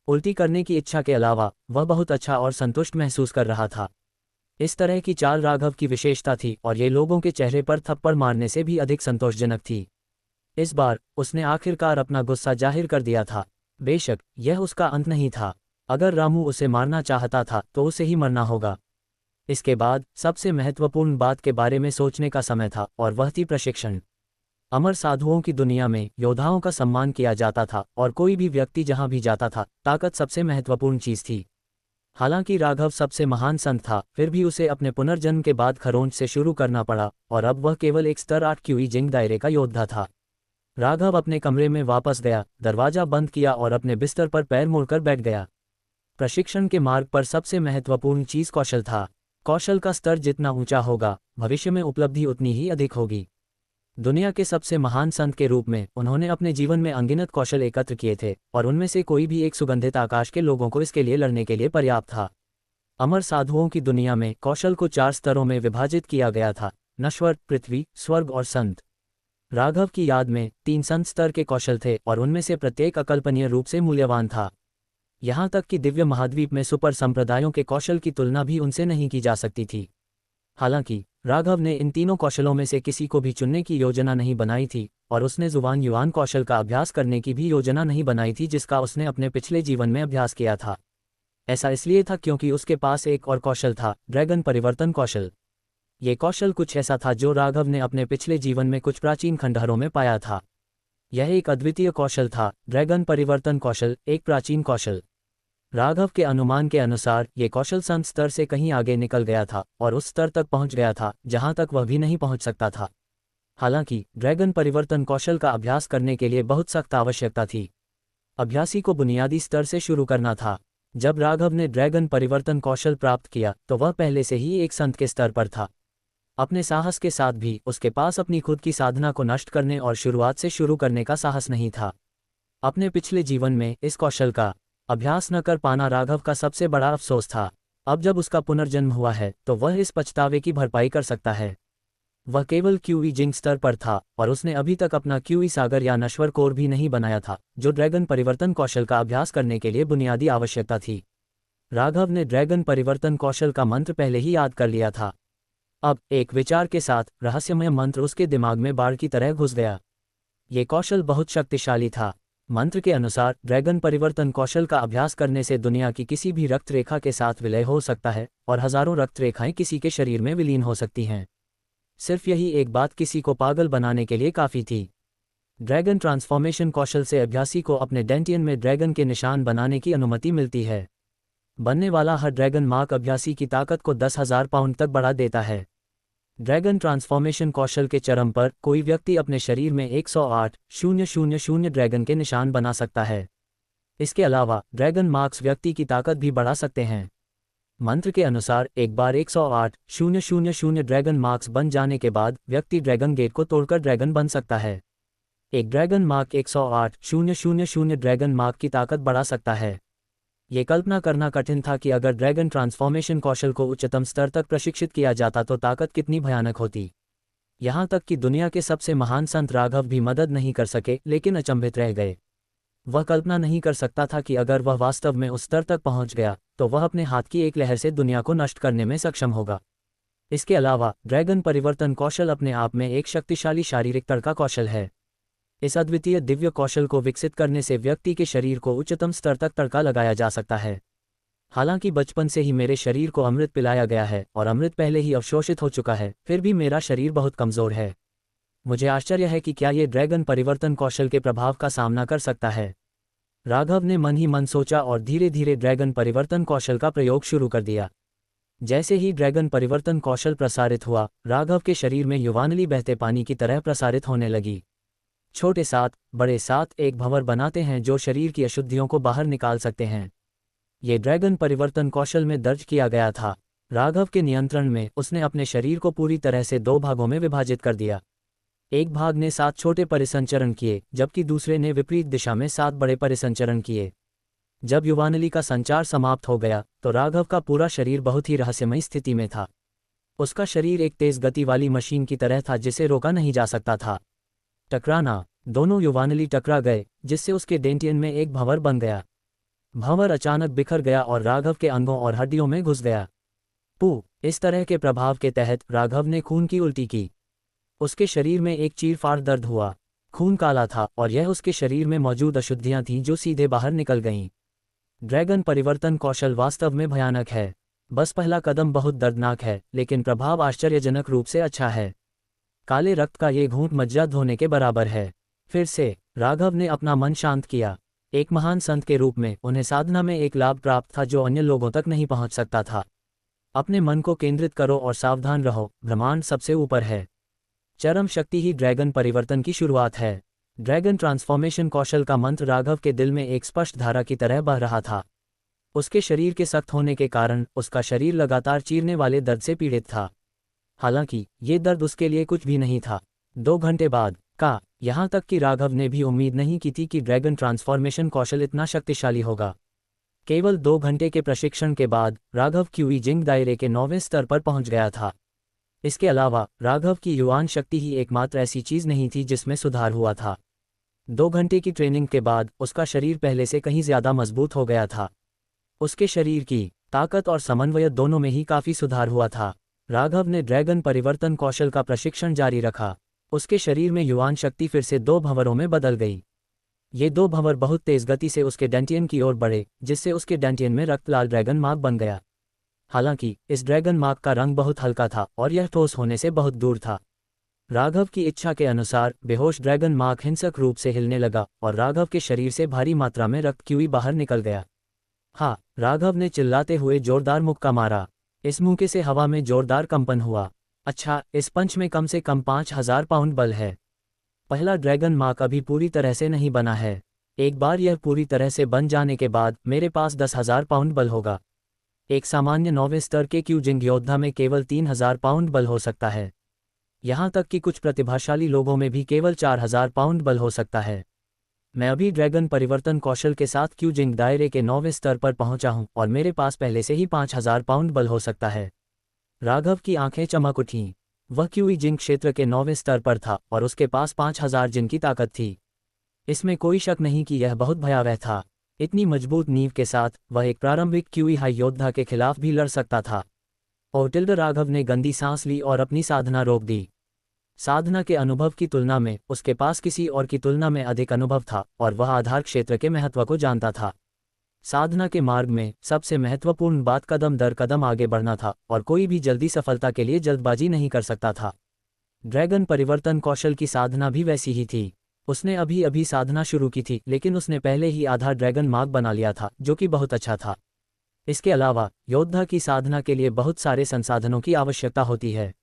A: उल्टी करने की इच्छा के अलावा वह बहुत अच्छा और संतुष्ट महसूस कर रहा था। इस तरह की चाल राघव की विशेषता थी और ये लोगों के चेहरे पर थप्पड़ मारने से भी अधिक संतोषजनक थी। इस बार उसने आखिरकार अपना गुस्सा जाहिर कर दिया था। बेशक यह उसका अंत नहीं था। अगर रामू उसे मारना चाहता था तो उसे ही मरना होगा। इसके बाद सबसे महत्वपूर्ण बात के बारे में सोचने का समय था और वह थी प्रशिक्षण। अमर साधुओं की दुनिया में योद्धाओं का सम्मान किया जाता था और कोई भी व्यक्ति जहां भी जाता था, ताकत सबसे महत्वपूर्ण चीज थी। हालांकि राघव सबसे महान संत था, फिर भी उसे अपने पुनर्जन्म के बाद खरोंच से शुरू करना पड़ा और अब वह केवल एक स्तर 8 क्यूई जिंग दायरे का योद्धा था। राघव अपने कमरे में वापस गया, दरवाजा बंद किया और अपने बिस्तर पर पैर मोड़कर बैठ गया। प्रशिक्षण के मार्ग पर सबसे महत्वपूर्ण चीज कौशल था। कौशल का स्तर जितना ऊंचा होगा, भविष्य में उपलब्धि उतनी ही अधिक होगी। दुनिया के सबसे महान संत के रूप में उन्होंने अपने जीवन में अनगिनत कौशल एकत्र किए थे और उनमें से कोई भी एक सुगंधित आकाश के लोगों को इसके लिए लड़ने के लिए पर्याप्त था। अमर साधुओं की दुनिया में कौशल को 4 स्तरों में विभाजित किया गया था: नश्वर, पृथ्वी, स्वर्ग और संत। राघव की याद में 3 संत स्तर के कौशल थे और उनमें से प्रत्येक अकल्पनीय रूप से मूल्यवान था। यहाँ तक कि दिव्य महाद्वीप में सुपर संप्रदायों के कौशल की तुलना भी उनसे नहीं की जा सकती थी। हालांकि राघव ने इन तीनों कौशलों में से किसी को भी चुनने की योजना नहीं बनाई थी और उसने जुबान युआन कौशल का अभ्यास करने की भी योजना नहीं बनाई थी, जिसका उसने अपने पिछले जीवन में अभ्यास किया था। ऐसा इसलिए था क्योंकि उसके पास एक और कौशल था, ड्रैगन परिवर्तन कौशल। ये कौशल कुछ ऐसा था जो राघव ने अपने पिछले जीवन में कुछ प्राचीन खंडहरों में पाया था। यह एक अद्वितीय कौशल था। ड्रैगन परिवर्तन कौशल एक प्राचीन कौशल। राघव के अनुमान के अनुसार ये कौशल संत स्तर से कहीं आगे निकल गया था और उस स्तर तक पहुंच गया था जहां तक वह भी नहीं पहुंच सकता था। हालांकि ड्रैगन परिवर्तन कौशल का अभ्यास करने के लिए बहुत सख्त आवश्यकता थी। अभ्यासी को बुनियादी स्तर से शुरू करना था। जब राघव ने ड्रैगन परिवर्तन कौशल प्राप्त किया तो वह पहले से ही एक संत के स्तर पर था। अपने साहस के साथ भी उसके पास अपनी खुद की साधना को नष्ट करने और शुरुआत से शुरू करने का साहस नहीं था। अपने पिछले जीवन में इस कौशल का अभ्यास न कर पाना राघव का सबसे बड़ा अफसोस था। अब जब उसका पुनर्जन्म हुआ है तो वह इस पछतावे की भरपाई कर सकता है। वह केवल क्यूई जिंग स्तर पर था और उसने अभी तक अपना क्यूई सागर या नश्वर कोर भी नहीं बनाया था, जो ड्रैगन परिवर्तन कौशल का अभ्यास करने के लिए बुनियादी आवश्यकता थी। राघव ने ड्रैगन परिवर्तन कौशल का मंत्र पहले ही याद कर लिया था। अब एक विचार के साथ रहस्यमय मंत्र उसके दिमाग में बाढ़ की तरह घुस गया। ये कौशल बहुत शक्तिशाली था। मंत्र के अनुसार ड्रैगन परिवर्तन कौशल का अभ्यास करने से दुनिया की किसी भी रक्त रेखा के साथ विलय हो सकता है और हजारों रक्त रेखाएं किसी के शरीर में विलीन हो सकती हैं। सिर्फ यही एक बात किसी को पागल बनाने के लिए काफ़ी थी। ड्रैगन ट्रांसफॉर्मेशन कौशल से अभ्यासी को अपने डेंटियन में ड्रैगन के निशान बनाने की अनुमति मिलती है। बनने वाला हर ड्रैगन मार्क अभ्यासी की ताकत को 10,000 पाउंड तक बढ़ा देता है। ड्रैगन ट्रांसफॉर्मेशन कौशल के चरम पर कोई व्यक्ति अपने शरीर में 108,000 ड्रैगन के निशान बना सकता है। इसके अलावा ड्रैगन मार्क्स व्यक्ति की ताकत भी बढ़ा सकते हैं। मंत्र के अनुसार एक बार 108,000 ड्रैगन मार्क्स बन जाने के बाद व्यक्ति ड्रैगन गेट को तोड़कर ड्रैगन बन सकता है। एक ड्रैगन मार्क 108,000 ड्रैगन मार्क की ताकत बढ़ा सकता है। ये कल्पना करना कठिन था कि अगर ड्रैगन ट्रांसफॉर्मेशन कौशल को उच्चतम स्तर तक प्रशिक्षित किया जाता तो ताकत कितनी भयानक होती। यहाँ तक कि दुनिया के सबसे महान संत राघव भी मदद नहीं कर सके, लेकिन अचंभित रह गए। वह कल्पना नहीं कर सकता था कि अगर वह वास्तव में उस स्तर तक पहुँच गया तो वह अपने हाथ की एक लहर से दुनिया को नष्ट करने में सक्षम होगा। इसके अलावा ड्रैगन परिवर्तन कौशल अपने आप में एक शक्तिशाली शारीरिक तड़का कौशल है। इस अद्वितीय दिव्य कौशल को विकसित करने से व्यक्ति के शरीर को उच्चतम स्तर तक तड़का लगाया जा सकता है। हालांकि बचपन से ही मेरे शरीर को अमृत पिलाया गया है और अमृत पहले ही अवशोषित हो चुका है, फिर भी मेरा शरीर बहुत कमज़ोर है। मुझे आश्चर्य है कि क्या ये ड्रैगन परिवर्तन कौशल के प्रभाव का सामना कर सकता है। राघव ने मन ही मन सोचा और धीरे धीरे ड्रैगन परिवर्तन कौशल का प्रयोग शुरू कर दिया। जैसे ही ड्रैगन परिवर्तन कौशल प्रसारित हुआ, राघव के शरीर में युवानली बहते पानी की तरह प्रसारित होने लगी। छोटे सात बड़े सात एक भंवर बनाते हैं जो शरीर की अशुद्धियों को बाहर निकाल सकते हैं। ये ड्रैगन परिवर्तन कौशल में दर्ज किया गया था। राघव के नियंत्रण में उसने अपने शरीर को पूरी तरह से 2 भागों में विभाजित कर दिया। एक भाग ने 7 छोटे परिसंचरण किए, जबकि दूसरे ने विपरीत दिशा में 7 बड़े परिसंचरण किए। जब युवानली का संचार समाप्त हो गया तो राघव का पूरा शरीर बहुत ही रहस्यमयी स्थिति में था। उसका शरीर एक तेज गति वाली मशीन की तरह था जिसे रोका नहीं जा सकता था। टकराना, दोनों युवानली टकरा गए, जिससे उसके डेंटियन में एक भंवर बन गया। भंवर अचानक बिखर गया और राघव के अंगों और हड्डियों में घुस गया। इस तरह के प्रभाव के तहत राघव ने खून की उल्टी की। उसके शरीर में एक चीरफाड़ दर्द हुआ। खून काला था और यह उसके शरीर में मौजूद अशुद्धियां थीं जो सीधे बाहर निकल गईं। ड्रैगन परिवर्तन कौशल वास्तव में भयानक है। बस पहला कदम बहुत दर्दनाक है, लेकिन प्रभाव आश्चर्यजनक रूप से अच्छा है। काले रक्त का ये घूंट मज्जा धोने के बराबर है। फिर से राघव ने अपना मन शांत किया। एक महान संत के रूप में उन्हें साधना में एक लाभ प्राप्त था जो अन्य लोगों तक नहीं पहुंच सकता था। अपने मन को केंद्रित करो और सावधान रहो, ब्रह्मांड सबसे ऊपर है। चरम शक्ति ही ड्रैगन परिवर्तन की शुरुआत है। ड्रैगन ट्रांसफॉर्मेशन कौशल का मंत्र राघव के दिल में एक स्पष्ट धारा की तरह बह रहा था। उसके शरीर के सख्त होने के कारण उसका शरीर लगातार चीरने वाले दर्द से पीड़ित था। हालांकि ये दर्द उसके लिए कुछ भी नहीं था। 2 घंटे बाद का, यहाँ तक कि राघव ने भी उम्मीद नहीं की थी कि ड्रैगन ट्रांसफॉर्मेशन कौशल इतना शक्तिशाली होगा। केवल 2 घंटे के प्रशिक्षण के बाद राघव क्यूई जिंग दायरे के 9वें स्तर पर पहुंच गया था। इसके अलावा राघव की युवान शक्ति ही एकमात्र ऐसी चीज़ नहीं थी जिसमें सुधार हुआ था। 2 घंटे की ट्रेनिंग के बाद उसका शरीर पहले से कहीं ज़्यादा मजबूत हो गया था। उसके शरीर की ताकत और समन्वय दोनों में ही काफ़ी सुधार हुआ था। राघव ने ड्रैगन परिवर्तन कौशल का प्रशिक्षण जारी रखा। उसके शरीर में युवान शक्ति फिर से 2 भंवरों में बदल गई। ये 2 भंवर बहुत तेज गति से उसके डेंटियन की ओर बढ़े, जिससे उसके डेंटियन में रक्त लाल ड्रैगन मार्क बन गया। हालांकि इस ड्रैगन मार्क का रंग बहुत हल्का था और यह ठोस होने से बहुत दूर था। राघव की इच्छा के अनुसार बेहोश ड्रैगन मार्क हिंसक रूप से हिलने लगा और राघव के शरीर से भारी मात्रा में रक्त क्यूई बाहर निकल गया। हाँ, राघव ने चिल्लाते हुए जोरदार मुक्का मारा। इस मुक्के से हवा में जोरदार कंपन हुआ। अच्छा, इस पंच में कम से कम 5,000 पाउंड बल है। पहला ड्रैगन मार्क अभी पूरी तरह से नहीं बना है। एक बार यह पूरी तरह से बन जाने के बाद मेरे पास 10,000 पाउंड बल होगा। एक सामान्य 9वें स्तर के क्यूजिंग योद्धा में केवल 3,000 पाउंड बल हो सकता है। यहाँ तक कि कुछ प्रतिभाशाली लोगों में भी केवल 4,000 पाउंड बल हो सकता है। मैं अभी ड्रैगन परिवर्तन कौशल के साथ क्यूजिंग दायरे के 9वें स्तर पर पहुंचा हूं और मेरे पास पहले से ही 5,000 पाउंड बल हो सकता है। राघव की आंखें चमक उठीं। वह क्यूई जिंग क्षेत्र के 9वें स्तर पर था और उसके पास 5,000 जिन की ताकत थी। इसमें कोई शक नहीं कि यह बहुत भयावह था। इतनी मजबूत नींव के साथ वह एक प्रारंभिक क्यूई हाई योद्धा के खिलाफ भी लड़ सकता था। ओटिल्ड राघव ने गंदी सांस ली और अपनी साधना रोक दी। साधना के अनुभव की तुलना में उसके पास किसी और की तुलना में अधिक अनुभव था और वह आधार क्षेत्र के महत्व को जानता था। साधना के मार्ग में सबसे महत्वपूर्ण बात कदम दर कदम आगे बढ़ना था और कोई भी जल्दी सफलता के लिए जल्दबाजी नहीं कर सकता था। ड्रैगन परिवर्तन कौशल की साधना भी वैसी ही थी। उसने अभी अभी साधना शुरू की थी, लेकिन उसने पहले ही आधा ड्रैगन मार्ग बना लिया था, जो कि बहुत अच्छा था। इसके अलावा योद्धा की साधना के लिए बहुत सारे संसाधनों की आवश्यकता होती है।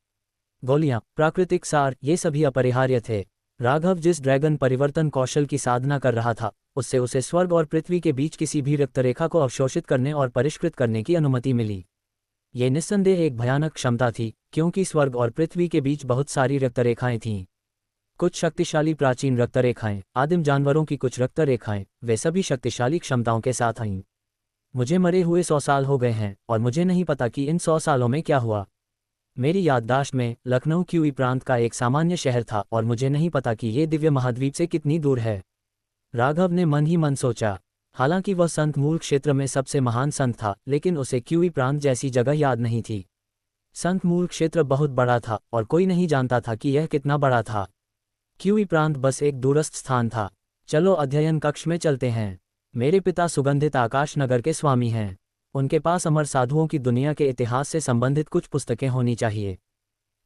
A: गोलियां, प्राकृतिक सार, ये सभी अपरिहार्य थे। राघव जिस ड्रैगन परिवर्तन कौशल की साधना कर रहा था, उससे उसे स्वर्ग और पृथ्वी के बीच किसी भी रक्तरेखा को अवशोषित करने और परिष्कृत करने की अनुमति मिली। ये निस्संदेह एक भयानक क्षमता थी, क्योंकि स्वर्ग और पृथ्वी के बीच बहुत सारी रक्तरेखाएं थीं। कुछ शक्तिशाली प्राचीन रक्तरेखाएं, आदिम जानवरों की कुछ रक्तरेखाएं, वे सभी शक्तिशाली क्षमताओं के साथ आईं। मुझे मरे हुए 100 साल हो गए हैं और मुझे नहीं पता कि इन 100 सालों में क्या हुआ। मेरी याददाश्त में लखनऊ क्यूई प्रांत का एक सामान्य शहर था और मुझे नहीं पता कि ये दिव्य महाद्वीप से कितनी दूर है। राघव ने मन ही मन सोचा। हालांकि वह संत मूल क्षेत्र में सबसे महान संत था, लेकिन उसे क्यूई प्रांत जैसी जगह याद नहीं थी। संत मूल क्षेत्र बहुत बड़ा था और कोई नहीं जानता था कि यह कितना बड़ा था। क्यूई प्रांत बस एक दूरस्थ स्थान था। चलो अध्ययन कक्ष में चलते हैं। मेरे पिता सुगंधित आकाश नगर के स्वामी हैं। उनके पास अमर साधुओं की दुनिया के इतिहास से संबंधित कुछ पुस्तकें होनी चाहिए।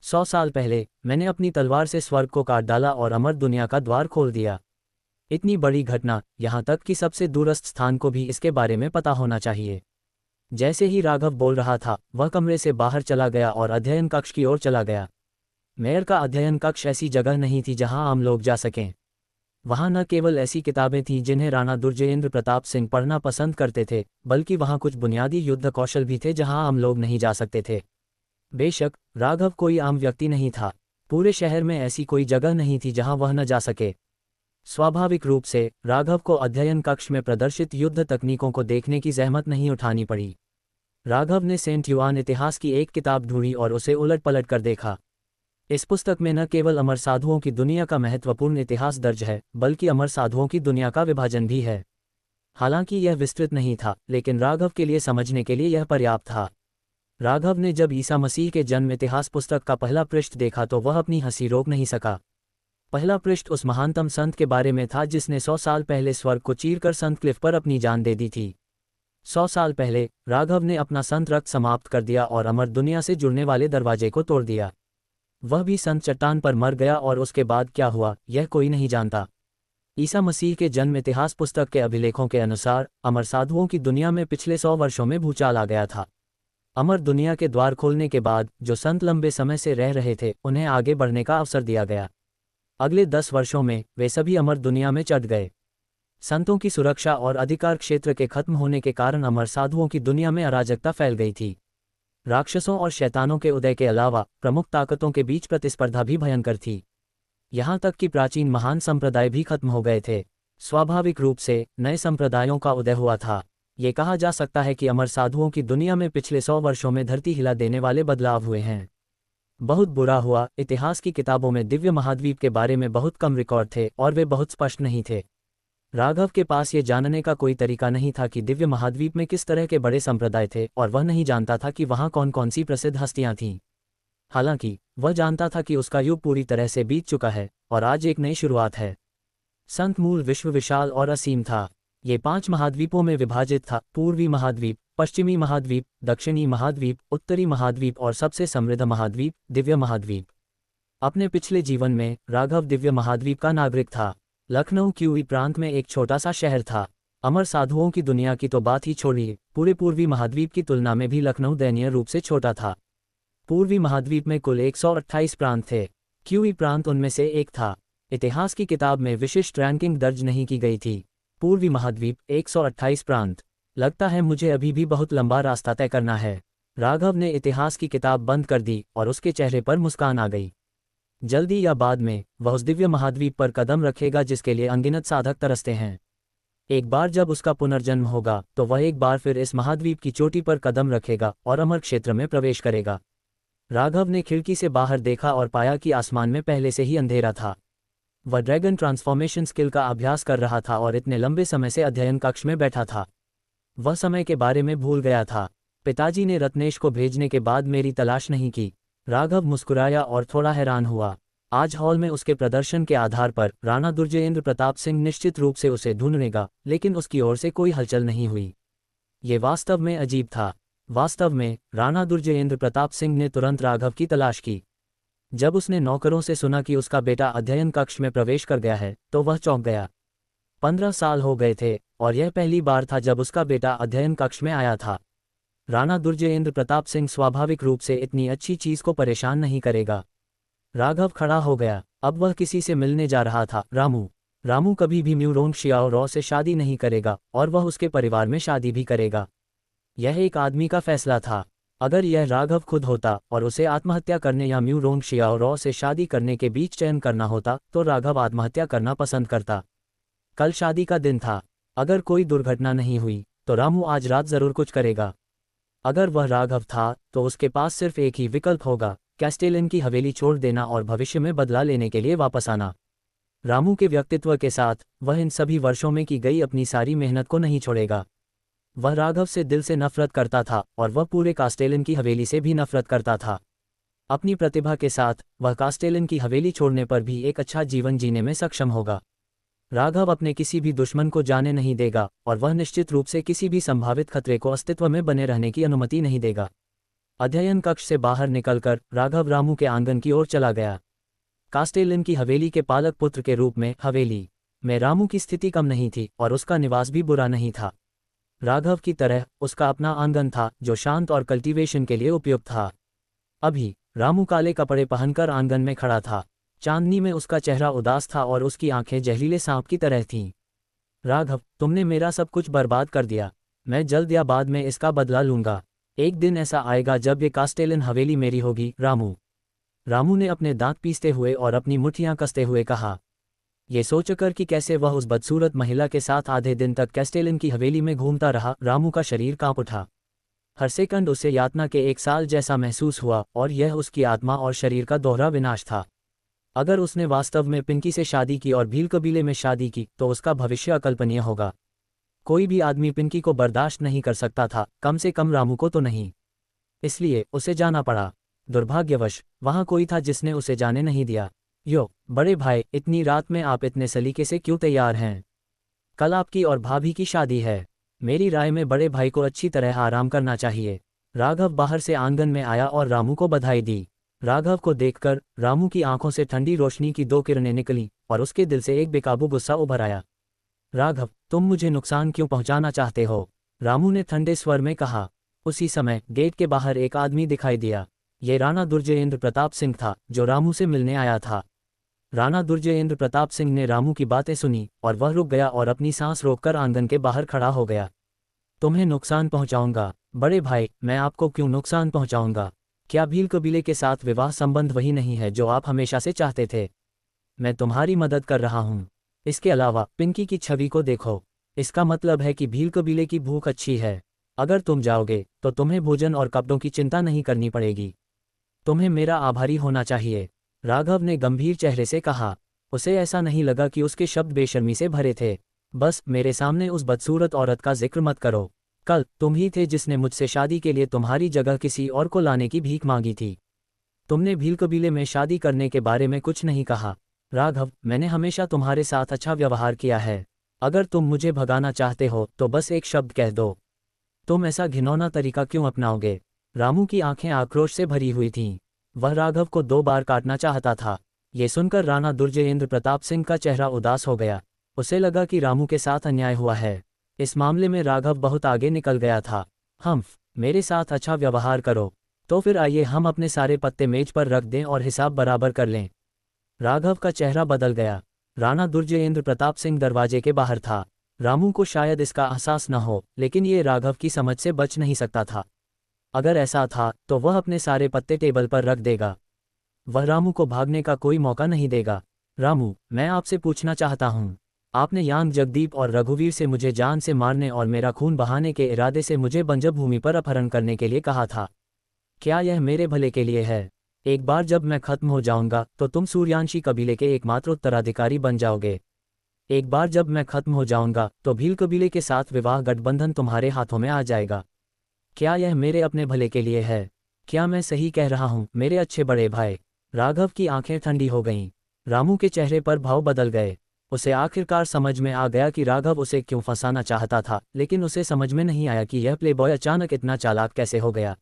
A: 100 साल पहले मैंने अपनी तलवार से स्वर्ग को काट डाला और अमर दुनिया का द्वार खोल दिया। इतनी बड़ी घटना, यहाँ तक कि सबसे दूरस्थ स्थान को भी इसके बारे में पता होना चाहिए। जैसे ही राघव बोल रहा था, वह कमरे से बाहर चला गया और अध्ययन कक्ष की ओर चला गया। मेयर का अध्ययन कक्ष ऐसी जगह नहीं थी जहां आम लोग जा सकें। वहां न केवल ऐसी किताबें थीं जिन्हें राणा दुर्जयेंद्र प्रताप सिंह पढ़ना पसंद करते थे, बल्कि वहां कुछ बुनियादी युद्ध कौशल भी थे जहां आम लोग नहीं जा सकते थे। बेशक राघव कोई आम व्यक्ति नहीं था। पूरे शहर में ऐसी कोई जगह नहीं थी जहां वह न जा सके। स्वाभाविक रूप से राघव को अध्ययन कक्ष में प्रदर्शित युद्ध तकनीकों को देखने की जहमत नहीं उठानी पड़ी। राघव ने सेंट युआन इतिहास की एक किताब ढूंढी और उसे उलट पलट कर देखा। इस पुस्तक में न केवल अमर साधुओं की दुनिया का महत्वपूर्ण इतिहास दर्ज है, बल्कि अमर साधुओं की दुनिया का विभाजन भी है। हालांकि यह विस्तृत नहीं था, लेकिन राघव के लिए समझने के लिए यह पर्याप्त था। राघव ने जब ईसा मसीह के जन्म इतिहास पुस्तक का पहला पृष्ठ देखा तो वह अपनी हंसी रोक नहीं सका। पहला पृष्ठ उस महानतम संत के बारे में था जिसने 100 साल पहले स्वर्ग को चीरकर संत क्लिफ पर अपनी जान दे दी थी। 100 साल पहले राघव ने अपना संत रक्त समाप्त कर दिया और अमर दुनिया से जुड़ने वाले दरवाजे को तोड़ दिया। वह भी संत चट्टान पर मर गया और उसके बाद क्या हुआ, यह कोई नहीं जानता। ईसा मसीह के जन्म इतिहास पुस्तक के अभिलेखों के अनुसार अमर साधुओं की दुनिया में पिछले 100 वर्षों में भूचाल आ गया था। अमर दुनिया के द्वार खोलने के बाद जो संत लंबे समय से रह रहे थे, उन्हें आगे बढ़ने का अवसर दिया गया। अगले 10 वर्षों में वे सभी अमर दुनिया में चढ़ गए। संतों की सुरक्षा और अधिकार क्षेत्र के खत्म होने के कारण अमर साधुओं की दुनिया में अराजकता फैल गई थी। राक्षसों और शैतानों के उदय के अलावा प्रमुख ताकतों के बीच प्रतिस्पर्धा भी भयंकर थी। यहाँ तक कि प्राचीन महान संप्रदाय भी खत्म हो गए थे। स्वाभाविक रूप से नए संप्रदायों का उदय हुआ था। ये कहा जा सकता है कि अमर साधुओं की दुनिया में पिछले 100 वर्षों में धरती हिला देने वाले बदलाव हुए हैं। बहुत बुरा हुआ, इतिहास की किताबों में दिव्य महाद्वीप के बारे में बहुत कम रिकॉर्ड थे और वे बहुत स्पष्ट नहीं थे। राघव के पास ये जानने का कोई तरीका नहीं था कि दिव्य महाद्वीप में किस तरह के बड़े संप्रदाय थे, और वह नहीं जानता था कि वहाँ कौन कौन सी प्रसिद्ध हस्तियाँ थीं। हालांकि वह जानता था कि उसका युग पूरी तरह से बीत चुका है और आज एक नई शुरुआत है। संत मूल विश्व विशाल और असीम था। ये 5 महाद्वीपों में विभाजित था: पूर्वी महाद्वीप, पश्चिमी महाद्वीप, दक्षिणी महाद्वीप, उत्तरी महाद्वीप और सबसे समृद्ध महाद्वीप दिव्य महाद्वीप। अपने पिछले जीवन में राघव दिव्य महाद्वीप का नागरिक था। लखनऊ क्यूई प्रांत में एक छोटा सा शहर था। अमर साधुओं की दुनिया की तो बात ही छोड़िए, पूरे पूर्वी महाद्वीप की तुलना में भी लखनऊ दयनीय रूप से छोटा था। पूर्वी महाद्वीप में कुल 128 प्रांत थे। क्यूई प्रांत उनमें से एक था। इतिहास की किताब में विशिष्ट रैंकिंग दर्ज नहीं की गई थी। पूर्वी महाद्वीप, 128 प्रांत। लगता है मुझे अभी भी बहुत लंबा रास्ता तय करना है। राघव ने इतिहास की किताब बंद कर दी और उसके चेहरे पर मुस्कान आ गई। जल्दी या बाद में वह उस दिव्य महाद्वीप पर कदम रखेगा जिसके लिए अनगिनत साधक तरसते हैं। एक बार जब उसका पुनर्जन्म होगा तो वह एक बार फिर इस महाद्वीप की चोटी पर कदम रखेगा और अमर क्षेत्र में प्रवेश करेगा। राघव ने खिड़की से बाहर देखा और पाया कि आसमान में पहले से ही अंधेरा था। वह ड्रैगन ट्रांसफॉर्मेशन स्किल का अभ्यास कर रहा था और इतने लंबे समय से अध्ययन कक्ष में बैठा था। वह समय के बारे में भूल गया था। पिताजी ने रत्नेश को भेजने के बाद मेरी तलाश नहीं की। राघव मुस्कुराया और थोड़ा हैरान हुआ। आज हॉल में उसके प्रदर्शन के आधार पर राणा दुर्जयेंद्र प्रताप सिंह निश्चित रूप से उसे ढूंढेगा, लेकिन उसकी ओर से कोई हलचल नहीं हुई। ये वास्तव में अजीब था। वास्तव में राणा दुर्जयेंद्र प्रताप सिंह ने तुरंत राघव की तलाश की। जब उसने नौकरों से सुना कि उसका बेटा अध्ययन कक्ष में प्रवेश कर गया है तो वह चौंक गया। 15 साल हो गए थे और यह पहली बार था जब उसका बेटा अध्ययन कक्ष में आया था। राणा दुर्जयेंद्र प्रताप सिंह स्वाभाविक रूप से इतनी अच्छी चीज को परेशान नहीं करेगा। राघव खड़ा हो गया। अब वह किसी से मिलने जा रहा था, रामू। रामू कभी भी म्यूरोंग शियाओ से शादी नहीं करेगा और वह उसके परिवार में शादी भी करेगा। यह एक आदमी का फैसला था। अगर यह राघव खुद होता और उसे आत्महत्या करने या म्यूरोंग शियाओ से शादी करने के बीच चयन करना होता तो राघव आत्महत्या करना पसंद करता। कल शादी का दिन था। अगर कोई दुर्घटना नहीं हुई तो रामू आज रात जरूर कुछ करेगा। अगर वह राघव था तो उसके पास सिर्फ एक ही विकल्प होगा, कैस्टेलिन की हवेली छोड़ देना और भविष्य में बदला लेने के लिए वापस आना। रामू के व्यक्तित्व के साथ वह इन सभी वर्षों में की गई अपनी सारी मेहनत को नहीं छोड़ेगा। वह राघव से दिल से नफरत करता था और वह पूरे कास्टेलिन की हवेली से भी नफरत करता था। अपनी प्रतिभा के साथ वह कास्टेलिन की हवेली छोड़ने पर भी एक अच्छा जीवन जीने में सक्षम होगा। राघव अपने किसी भी दुश्मन को जाने नहीं देगा और वह निश्चित रूप से किसी भी संभावित खतरे को अस्तित्व में बने रहने की अनुमति नहीं देगा। अध्ययन कक्ष से बाहर निकलकर राघव रामू के आंगन की ओर चला गया। कास्टेलिन की हवेली के पालक पुत्र के रूप में हवेली में रामू की स्थिति कम नहीं थी और उसका निवास भी बुरा नहीं था। राघव की तरह उसका अपना आंगन था जो शांत और कल्टीवेशन के लिए उपयुक्त था। अभी रामू काले कपड़े पहनकर आंगन में खड़ा था। चांदनी में उसका चेहरा उदास था और उसकी आंखें जहरीले सांप की तरह थीं। राघव, तुमने मेरा सब कुछ बर्बाद कर दिया। मैं जल्द या बाद में इसका बदला लूंगा। एक दिन ऐसा आएगा जब ये कास्टेलिन हवेली मेरी होगी, रामू। रामू ने अपने दांत पीसते हुए और अपनी मुट्ठियां कसते हुए कहा। ये सोचकर कि कैसे वह उस बदसूरत महिला के साथ आधे दिन तक कैस्टेलिन की हवेली में घूमता रहा, रामू का शरीर कांप उठा। हर सेकंड उसे यातना के 1 साल जैसा महसूस हुआ और यह उसकी आत्मा और शरीर का दोहरा विनाश था। अगर उसने वास्तव में पिंकी से शादी की और भील कबीले में शादी की तो उसका भविष्य अकल्पनीय होगा। कोई भी आदमी पिंकी को बर्दाश्त नहीं कर सकता था, कम से कम रामू को तो नहीं। इसलिए उसे जाना पड़ा। दुर्भाग्यवश वहां कोई था जिसने उसे जाने नहीं दिया। यो बड़े भाई, इतनी रात में आप इतने सलीके से क्यों तैयार हैं? कल आपकी और भाभी की शादी है। मेरी राय में बड़े भाई को अच्छी तरह आराम करना चाहिए। राघव बाहर से आंगन में आया और रामू को बधाई दी। राघव को देखकर रामू की आंखों से ठंडी रोशनी की 2 किरणें निकली और उसके दिल से एक बेकाबू गुस्सा उभर आया। राघव, तुम मुझे नुकसान क्यों पहुंचाना चाहते हो? रामू ने ठंडे स्वर में कहा। उसी समय गेट के बाहर एक आदमी दिखाई दिया। ये राणा दुर्जयेंद्र प्रताप सिंह था जो रामू से मिलने आया था। राणा दुर्जयेंद्र प्रताप सिंह ने रामू की बातें सुनी और वह रुक गया और अपनी सांस रोककर आंगन के बाहर खड़ा हो गया। तुम्हें नुकसान पहुंचाऊंगा? बड़े भाई, मैं आपको क्यों नुकसान पहुंचाऊंगा? क्या भील कबीले के साथ विवाह संबंध वही नहीं है जो आप हमेशा से चाहते थे? मैं तुम्हारी मदद कर रहा हूं। इसके अलावा पिंकी की छवि को देखो। इसका मतलब है कि भील कबीले की भूख अच्छी है। अगर तुम जाओगे तो तुम्हें भोजन और कपड़ों की चिंता नहीं करनी पड़ेगी। तुम्हें मेरा आभारी होना चाहिए, राघव ने गंभीर चेहरे से कहा। उसे ऐसा नहीं लगा कि उसके शब्द बेशर्मी से भरे थे। बस मेरे सामने उस बदसूरत औरत का जिक्र मत करो। कल तुम ही थे जिसने मुझसे शादी के लिए तुम्हारी जगह किसी और को लाने की भीख मांगी थी। तुमने भील कबीले में शादी करने के बारे में कुछ नहीं कहा। राघव, मैंने हमेशा तुम्हारे साथ अच्छा व्यवहार किया है। अगर तुम मुझे भगाना चाहते हो तो बस एक शब्द कह दो। तुम ऐसा घिनौना तरीका क्यों अपनाओगे? रामू की आंखें आक्रोश से भरी हुई थीं। वह राघव को 2 बार काटना चाहता था। ये सुनकर राणा दुर्जयेंद्र प्रताप सिंह का चेहरा उदास हो गया। उसे लगा कि रामू के साथ अन्याय हुआ है। इस मामले में राघव बहुत आगे निकल गया था। मेरे साथ अच्छा व्यवहार करो तो फिर आइए हम अपने सारे पत्ते मेज पर रख दें और हिसाब बराबर कर लें। राघव का चेहरा बदल गया। राणा दुर्जयेंद्र प्रताप सिंह दरवाजे के बाहर था। रामू को शायद इसका एहसास न हो, लेकिन ये राघव की समझ से बच नहीं सकता था। अगर ऐसा था तो वह अपने सारे पत्ते टेबल पर रख देगा। वह रामू को भागने का कोई मौका नहीं देगा। रामू, मैं आपसे पूछना चाहता हूँ, आपने यांग जगदीप और रघुवीर से मुझे जान से मारने और मेरा खून बहाने के इरादे से मुझे बंजर भूमि पर अपहरण करने के लिए कहा था। क्या यह मेरे भले के लिए है? एक बार जब मैं खत्म हो जाऊंगा तो तुम सूर्यांशी कबीले के एकमात्र उत्तराधिकारी बन जाओगे। एक बार जब मैं खत्म हो जाऊंगा तो भील कबीले के साथ विवाह गठबंधन तुम्हारे हाथों में आ जाएगा। क्या यह मेरे अपने भले के लिए है? क्या मैं सही कह रहा हूँ मेरे अच्छे बड़े भाई? राघव की आंखें ठंडी हो गईं। रामू के चेहरे पर भाव बदल गए। उसे आखिरकार समझ में आ गया कि राघव उसे क्यों फंसाना चाहता था, लेकिन उसे समझ में नहीं आया कि यह प्लेबॉय अचानक इतना चालाक कैसे हो गया।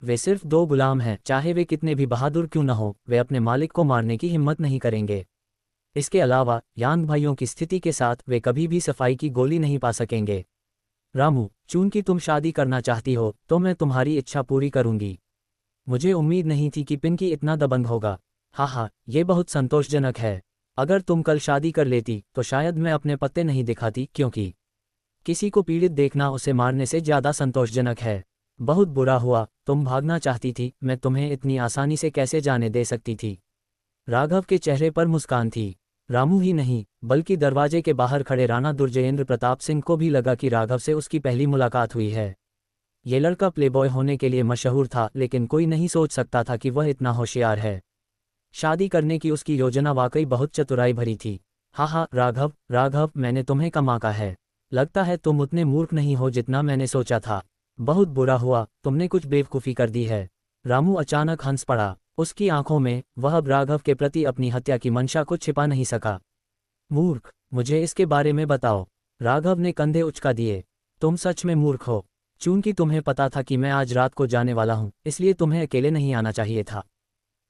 A: वे सिर्फ दो गुलाम हैं, चाहे वे कितने भी बहादुर क्यों न हो, वे अपने मालिक को मारने की हिम्मत नहीं करेंगे। इसके अलावा यांग भाइयों की स्थिति के साथ वे कभी भी सफाई की गोली नहीं पा सकेंगे। रामू, चूंकि तुम शादी करना चाहती हो तो मैं तुम्हारी इच्छा पूरी करूंगी। मुझे उम्मीद नहीं थी कि पिंकी इतना दबंग होगा। हाँ, ये बहुत संतोषजनक है। अगर तुम कल शादी कर लेती तो शायद मैं अपने पत्ते नहीं दिखाती, क्योंकि किसी को पीड़ित देखना उसे मारने से ज़्यादा संतोषजनक है। बहुत बुरा हुआ, तुम भागना चाहती थी, मैं तुम्हें इतनी आसानी से कैसे जाने दे सकती थी। राघव के चेहरे पर मुस्कान थी। रामू ही नहीं, बल्कि दरवाजे के बाहर खड़े राणा दुर्जयेंद्र प्रताप सिंह को भी लगा कि राघव से उसकी पहली मुलाकात हुई है। ये लड़का प्लेबॉय होने के लिए मशहूर था, लेकिन कोई नहीं सोच सकता था कि वह इतना होशियार है। शादी करने की उसकी योजना वाकई बहुत चतुराई भरी थी। हाँ, राघव, मैंने तुम्हें कम आंका है। लगता है तुम उतने मूर्ख नहीं हो जितना मैंने सोचा था। बहुत बुरा हुआ, तुमने कुछ बेवकूफ़ी कर दी है। रामू अचानक हंस पड़ा। उसकी आंखों में वह अब राघव के प्रति अपनी हत्या की मंशा को छिपा नहीं सका। मूर्ख, मुझे इसके बारे में बताओ। राघव ने कंधे उचका दिए। तुम सच में मूर्ख हो। चूंकि तुम्हें पता था कि मैं आज रात को जाने वाला हूं, इसलिए तुम्हें अकेले नहीं आना चाहिए था।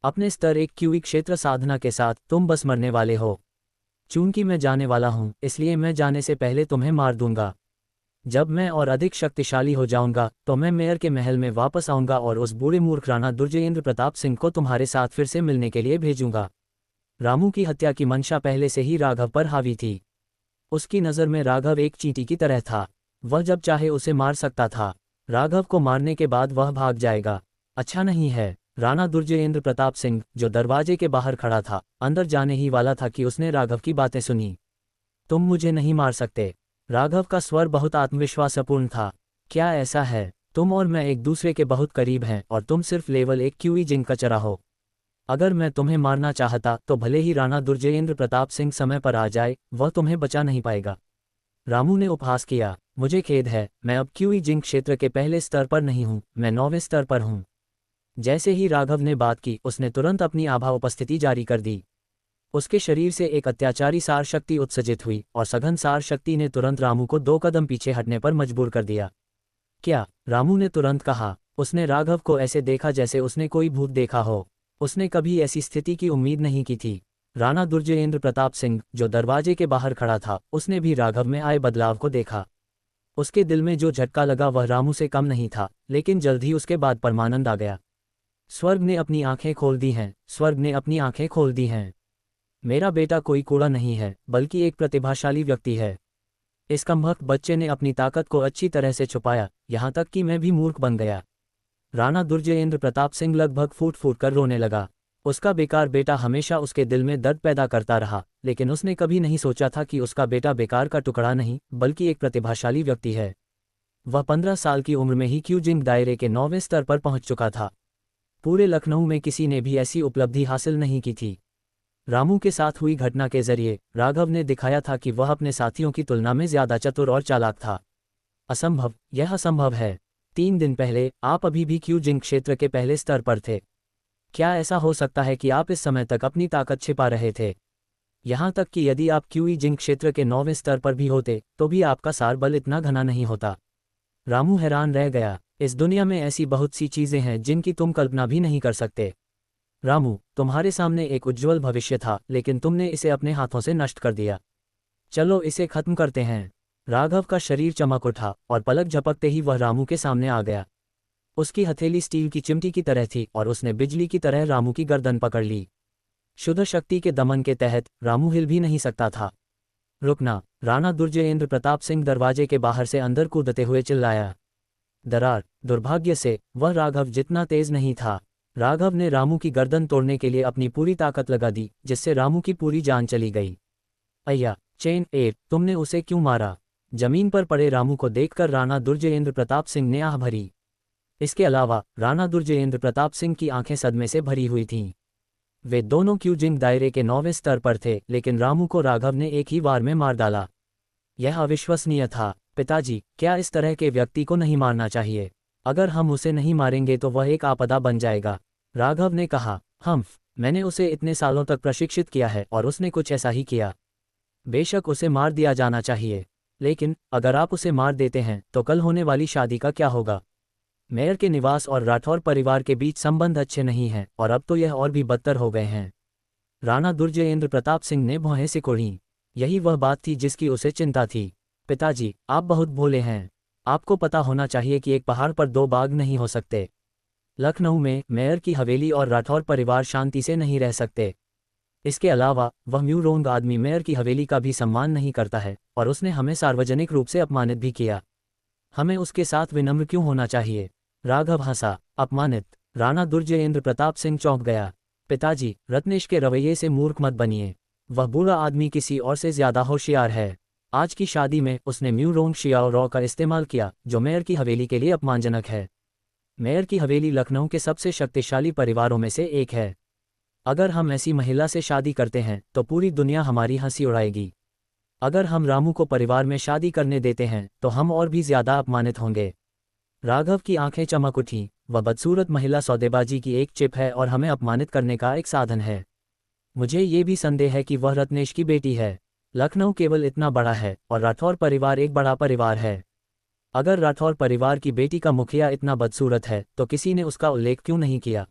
A: अपने स्तर 1 क्यूई क्षेत्र साधना के साथ तुम बस मरने वाले हो। चूंकि मैं जाने वाला हूं, इसलिए मैं जाने से पहले तुम्हें मार दूंगा। जब मैं और अधिक शक्तिशाली हो जाऊंगा तो मैं मेयर के महल में वापस आऊंगा और उस बूढ़े मूर्ख राणा दुर्जयेंद्र प्रताप सिंह को तुम्हारे साथ फिर से मिलने के लिए भेजूंगा। रामू की हत्या की मंशा पहले से ही राघव पर हावी थी। उसकी नज़र में राघव एक चींटी की तरह था। वह जब चाहे उसे मार सकता था। राघव को मारने के बाद वह भाग जाएगा। अच्छा नहीं है। राणा दुर्जयेंद्र प्रताप सिंह, जो दरवाजे के बाहर खड़ा था, अंदर जाने ही वाला था कि उसने राघव की बातें सुनी। तुम मुझे नहीं मार सकते। राघव का स्वर बहुत आत्मविश्वासपूर्ण था। क्या ऐसा है? तुम और मैं एक दूसरे के बहुत करीब हैं और तुम सिर्फ लेवल 1 क्यूई जिंक का चरा हो। अगर मैं तुम्हें मारना चाहता तो भले ही राणा दुर्जयेंद्र प्रताप सिंह समय पर आ जाए, वह तुम्हें बचा नहीं पाएगा। रामू ने उपहास किया। मुझे खेद है, मैं अब क्यूई जिंक क्षेत्र के पहले स्तर पर नहीं हूं, मैं 9वें स्तर पर हूं। जैसे ही राघव ने बात की, उसने तुरंत अपनी आभा उपस्थिति जारी कर दी। उसके शरीर से एक अत्याचारी सार शक्ति उत्सर्जित हुई और सघन सार शक्ति ने तुरंत रामू को 2 कदम पीछे हटने पर मजबूर कर दिया। क्या? रामू ने तुरंत कहा। उसने राघव को ऐसे देखा जैसे उसने कोई भूत देखा हो। उसने कभी ऐसी स्थिति की उम्मीद नहीं की थी। राणा दुर्जयेंद्र प्रताप सिंह, जो दरवाजे के बाहर खड़ा था, उसने भी राघव में आए बदलाव को देखा। उसके दिल में जो झटका लगा वह रामू से कम नहीं था, लेकिन जल्द ही उसके बाद परमानंद आ गया। स्वर्ग ने अपनी आंखें खोल दी हैं, स्वर्ग ने अपनी आंखें खोल दी हैं। मेरा बेटा कोई कूड़ा नहीं है, बल्कि एक प्रतिभाशाली व्यक्ति है। इस कमबख्त बच्चे ने अपनी ताकत को अच्छी तरह से छुपाया, यहाँ तक कि मैं भी मूर्ख बन गया। राणा दुर्जयेंद्र प्रताप सिंह लगभग फूट फूट कर रोने लगा। उसका बेकार बेटा हमेशा उसके दिल में दर्द पैदा करता रहा, लेकिन उसने कभी नहीं सोचा था कि उसका बेटा बेकार का टुकड़ा नहीं, बल्कि एक प्रतिभाशाली व्यक्ति है। वह 15 साल की उम्र में ही क्यूजिंग दायरे के 9वें स्तर पर पहुंच चुका था। पूरे लखनऊ में किसी ने भी ऐसी उपलब्धि हासिल नहीं की थी। रामू के साथ हुई घटना के जरिए राघव ने दिखाया था कि वह अपने साथियों की तुलना में ज्यादा चतुर और चालाक था। असंभव, यह असंभव है। 3 दिन पहले आप अभी भी क्यूजिंग क्षेत्र के पहले स्तर पर थे। क्या ऐसा हो सकता है कि आप इस समय तक अपनी ताकत छिपा रहे थे? यहाँ तक कि यदि आप क्यूई जिंक क्षेत्र के 9वें स्तर पर भी होते तो भी आपका सार बल इतना घना नहीं होता। रामू हैरान रह गया। इस दुनिया में ऐसी बहुत सी चीजें हैं जिनकी तुम कल्पना भी नहीं कर सकते। रामू, तुम्हारे सामने एक उज्ज्वल भविष्य था, लेकिन तुमने इसे अपने हाथों से नष्ट कर दिया। चलो इसे खत्म करते हैं। राघव का शरीर चमक उठा और पलक झपकते ही वह रामू के सामने आ गया। उसकी हथेली स्टील की चिमटी की तरह थी और उसने बिजली की तरह रामू की गर्दन पकड़ ली। शुद्ध शक्ति के दमन के तहत रामू हिल भी नहीं सकता था। रुकना! राणा दुर्जयेंद्र प्रताप सिंह दरवाजे के बाहर से अंदर कूदते हुए चिल्लाया। दरार! दुर्भाग्य से वह राघव जितना तेज नहीं था। राघव ने रामू की गर्दन तोड़ने के लिए अपनी पूरी ताकत लगा दी, जिससे रामू की पूरी जान चली गई। अय्या! चेन 8, तुमने उसे क्यों मारा? जमीन पर पड़े रामू को देखकर राणा दुर्जयेंद्र प्रताप सिंह ने आह भरी। इसके अलावा राणा दुर्जयेंद्र प्रताप सिंह की आंखें सदमे से भरी हुई थीं। वे दोनों क्यूजिंग दायरे के 9वें स्तर पर थे, लेकिन रामू को राघव ने एक ही वार में मार डाला। यह अविश्वसनीय था। पिताजी, क्या इस तरह के व्यक्ति को नहीं मारना चाहिए? अगर हम उसे नहीं मारेंगे तो वह एक आपदा बन जाएगा। राघव ने कहा, मैंने उसे इतने सालों तक प्रशिक्षित किया है और उसने कुछ ऐसा ही किया। बेशक उसे मार दिया जाना चाहिए, लेकिन अगर आप उसे मार देते हैं तो कल होने वाली शादी का क्या होगा? मेयर के निवास और राठौर परिवार के बीच संबंध अच्छे नहीं हैं और अब तो यह और भी बदतर हो गए हैं। राणा दुर्जयेंद्र प्रताप सिंह ने भौहें सिकोड़ी। यही वह बात थी जिसकी उसे चिंता थी। पिताजी, आप बहुत भोले हैं। आपको पता होना चाहिए कि एक पहाड़ पर दो बाघ नहीं हो सकते। लखनऊ में मेयर की हवेली और राठौर परिवार शांति से नहीं रह सकते। इसके अलावा वह म्यूरोंग आदमी मेयर की हवेली का भी सम्मान नहीं करता है और उसने हमें सार्वजनिक रूप से अपमानित भी किया। हमें उसके साथ विनम्र क्यों होना चाहिए? राघव हंसा। अपमानित? राणा दुर्जयेंद्र प्रताप सिंह चौंक गया। पिताजी, रत्नेश के रवैये से मूर्ख मत बनिए। वह बूढ़ा आदमी किसी और से ज्यादा होशियार है। आज की शादी में उसने म्यूरोंग शियाओ रॉ का इस्तेमाल किया जो मेयर की हवेली के लिए अपमानजनक है। मेयर की हवेली लखनऊ के सबसे शक्तिशाली परिवारों में से एक है। अगर हम ऐसी महिला से शादी करते हैं तो पूरी दुनिया हमारी हंसी उड़ाएगी। अगर हम रामू को परिवार में शादी करने देते हैं तो हम और भी ज्यादा अपमानित होंगे। राघव की आंखें चमक उठी। वह बदसूरत महिला सौदेबाजी की एक चिप है और हमें अपमानित करने का एक साधन है। मुझे ये भी संदेह है कि वह रत्नेश की बेटी है। लखनऊ केवल इतना बड़ा है और राठौर परिवार एक बड़ा परिवार है। अगर राठौर परिवार की बेटी का मुखिया इतना बदसूरत है तो किसी ने उसका उल्लेख क्यों नहीं किया?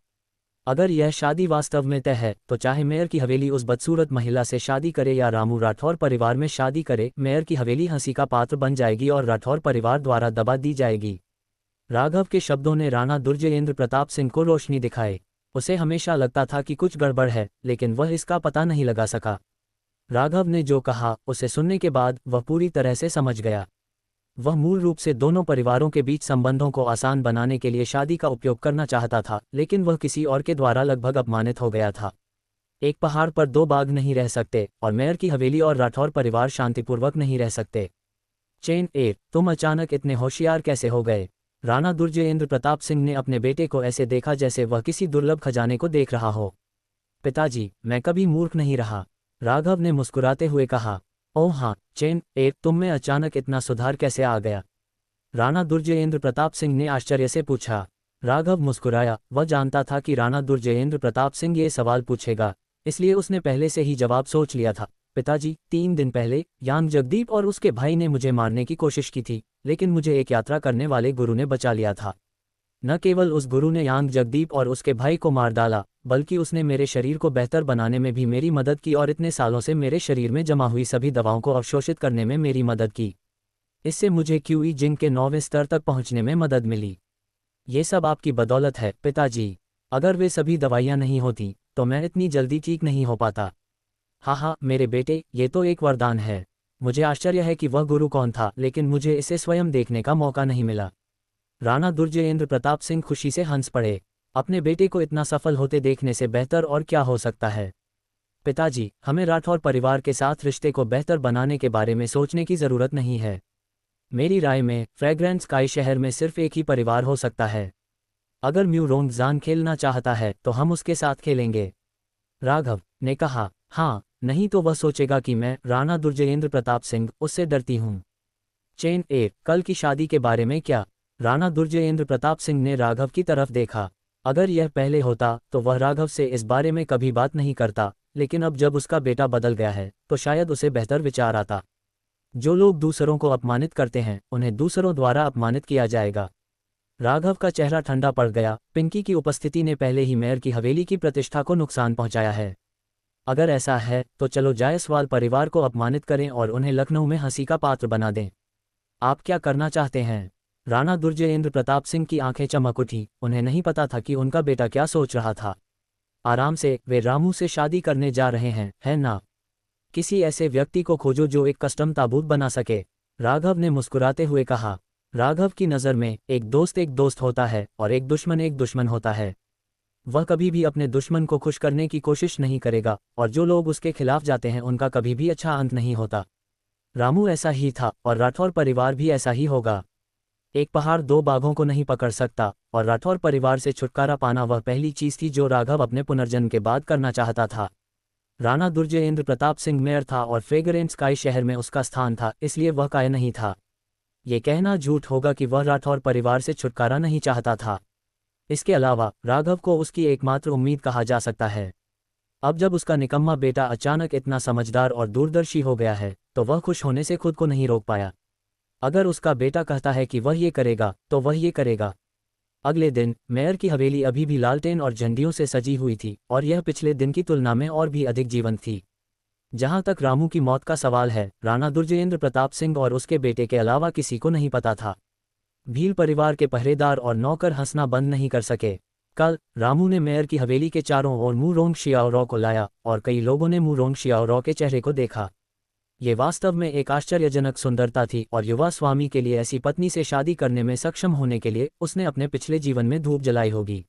A: अगर यह शादी वास्तव में तय है तो चाहे मेयर की हवेली उस बदसूरत महिला से शादी करे या रामू राठौर परिवार में शादी करे, मेयर की हवेली हंसी का पात्र बन जाएगी और राठौर परिवार द्वारा दबा दी जाएगी। राघव के शब्दों ने राणा दुर्जयेंद्र प्रताप सिंह को रोशनी दिखाई। उसे हमेशा लगता था कि कुछ गड़बड़ है, लेकिन वह इसका पता नहीं लगा सका। राघव ने जो कहा उसे सुनने के बाद वह पूरी तरह से समझ गया। वह मूल रूप से दोनों परिवारों के बीच संबंधों को आसान बनाने के लिए शादी का उपयोग करना चाहता था, लेकिन वह किसी और के द्वारा लगभग अपमानित हो गया था। एक पहाड़ पर दो बाघ नहीं रह सकते और मेयर की हवेली और राठौर परिवार शांतिपूर्वक नहीं रह सकते। चेन ए, तुम अचानक इतने होशियार कैसे हो गए? राणा दुर्जयेंद्र प्रताप सिंह ने अपने बेटे को ऐसे देखा जैसे वह किसी दुर्लभ खजाने को देख रहा हो। पिताजी, मैं कभी मूर्ख नहीं रहा। राघव ने मुस्कुराते हुए कहा। ओह हाँ, चेन ए, तुम में अचानक इतना सुधार कैसे आ गया? राणा दुर्जयेंद्र प्रताप सिंह ने आश्चर्य से पूछा। राघव मुस्कुराया। वह जानता था कि राणा दुर्जयेंद्र प्रताप सिंह ये सवाल पूछेगा, इसलिए उसने पहले से ही जवाब सोच लिया था। पिताजी, 3 दिन पहले यांग जगदीप और उसके भाई ने मुझे मारने की कोशिश की थी, लेकिन मुझे एक यात्रा करने वाले गुरु ने बचा लिया था। न केवल उस गुरु ने यांग जगदीप और उसके भाई को मार डाला, बल्कि उसने मेरे शरीर को बेहतर बनाने में भी मेरी मदद की और इतने सालों से मेरे शरीर में जमा हुई सभी दवाओं को अवशोषित करने में मेरी मदद की। इससे मुझे क्यूई जिंग के 9वें स्तर तक पहुंचने में मदद मिली। ये सब आपकी बदौलत है पिताजी। अगर वे सभी दवाइयाँ नहीं होती तो मैं इतनी जल्दी ठीक नहीं हो पाता। हाँ, मेरे बेटे, ये तो एक वरदान है। मुझे आश्चर्य है कि वह गुरु कौन था, लेकिन मुझे इसे स्वयं देखने का मौका नहीं मिला। राणा दुर्जयेंद्र प्रताप सिंह खुशी से हंस पड़े। अपने बेटे को इतना सफल होते देखने से बेहतर और क्या हो सकता है? पिताजी, हमें राठौर परिवार के साथ रिश्ते को बेहतर बनाने के बारे में सोचने की ज़रूरत नहीं है। मेरी राय में फ्रेग्रेंस स्काई शहर में सिर्फ एक ही परिवार हो सकता है। अगर म्यूरोंग जान खेलना चाहता है तो हम उसके साथ खेलेंगे। राघव ने कहा। हाँ, नहीं तो वह सोचेगा कि मैं, राणा दुर्जयेंद्र प्रताप सिंह, उससे डरती हूँ। चेन ए, कल की शादी के बारे में क्या? राणा दुर्जयेंद्र प्रताप सिंह ने राघव की तरफ देखा। अगर यह पहले होता तो वह राघव से इस बारे में कभी बात नहीं करता, लेकिन अब जब उसका बेटा बदल गया है तो शायद उसे बेहतर विचार आता। जो लोग दूसरों को अपमानित करते हैं उन्हें दूसरों द्वारा अपमानित किया जाएगा। राघव का चेहरा ठंडा पड़ गया। पिंकी की उपस्थिति ने पहले ही मेयर की हवेली की प्रतिष्ठा को नुकसान पहुंचाया है। अगर ऐसा है तो चलो जायसवाल परिवार को अपमानित करें और उन्हें लखनऊ में हंसी का पात्र बना दें। आप क्या करना चाहते हैं? राणा दुर्जयेंद्र प्रताप सिंह की आंखें चमक उठी। उन्हें नहीं पता था कि उनका बेटा क्या सोच रहा था। आराम से, वे रामू से शादी करने जा रहे हैं, है ना? किसी ऐसे व्यक्ति को खोजो जो एक कस्टम ताबूत बना सके। राघव ने मुस्कुराते हुए कहा। राघव की नज़र में एक दोस्त होता है और एक दुश्मन होता है। वह कभी भी अपने दुश्मन को खुश करने की कोशिश नहीं करेगा और जो लोग उसके खिलाफ जाते हैं उनका कभी भी अच्छा अंत नहीं होता। रामू ऐसा ही था और राठौर परिवार भी ऐसा ही होगा। एक पहाड़ दो बाघों को नहीं पकड़ सकता और राठौर परिवार से छुटकारा पाना वह पहली चीज थी जो राघव अपने पुनर्जन्म के बाद करना चाहता था। राणा दुर्जयेंद्र प्रताप सिंह मेयर था और फ्रेग्रेंस स्काई शहर में उसका स्थान था, इसलिए वह कायर नहीं था। ये कहना झूठ होगा कि वह राठौर परिवार से छुटकारा नहीं चाहता था। इसके अलावा राघव को उसकी एकमात्र उम्मीद कहा जा सकता है। अब जब उसका निकम्मा बेटा अचानक इतना समझदार और दूरदर्शी हो गया है, तो वह खुश होने से खुद को नहीं रोक पाया। अगर उसका बेटा कहता है कि वह ये करेगा, तो वह ये करेगा। अगले दिन मेयर की हवेली अभी भी लालटेन और झंडियों से सजी हुई थी, और यह पिछले दिन की तुलना में और भी अधिक जीवंत थी। जहां तक रामू की मौत का सवाल है, राणा दुर्जयेंद्र प्रताप सिंह और उसके बेटे के अलावा किसी को नहीं पता था। भील परिवार के पहरेदार और नौकर हंसना बंद नहीं कर सके। कल रामू ने मेयर की हवेली के चारों ओर मुरोंग शियाओरो को लाया, और कई लोगों ने मुरोंग शियाओरो के चेहरे को देखा। ये वास्तव में एक आश्चर्यजनक सुंदरता थी, और युवा स्वामी के लिए ऐसी पत्नी से शादी करने में सक्षम होने के लिए उसने अपने पिछले जीवन में धूप जलाई होगी।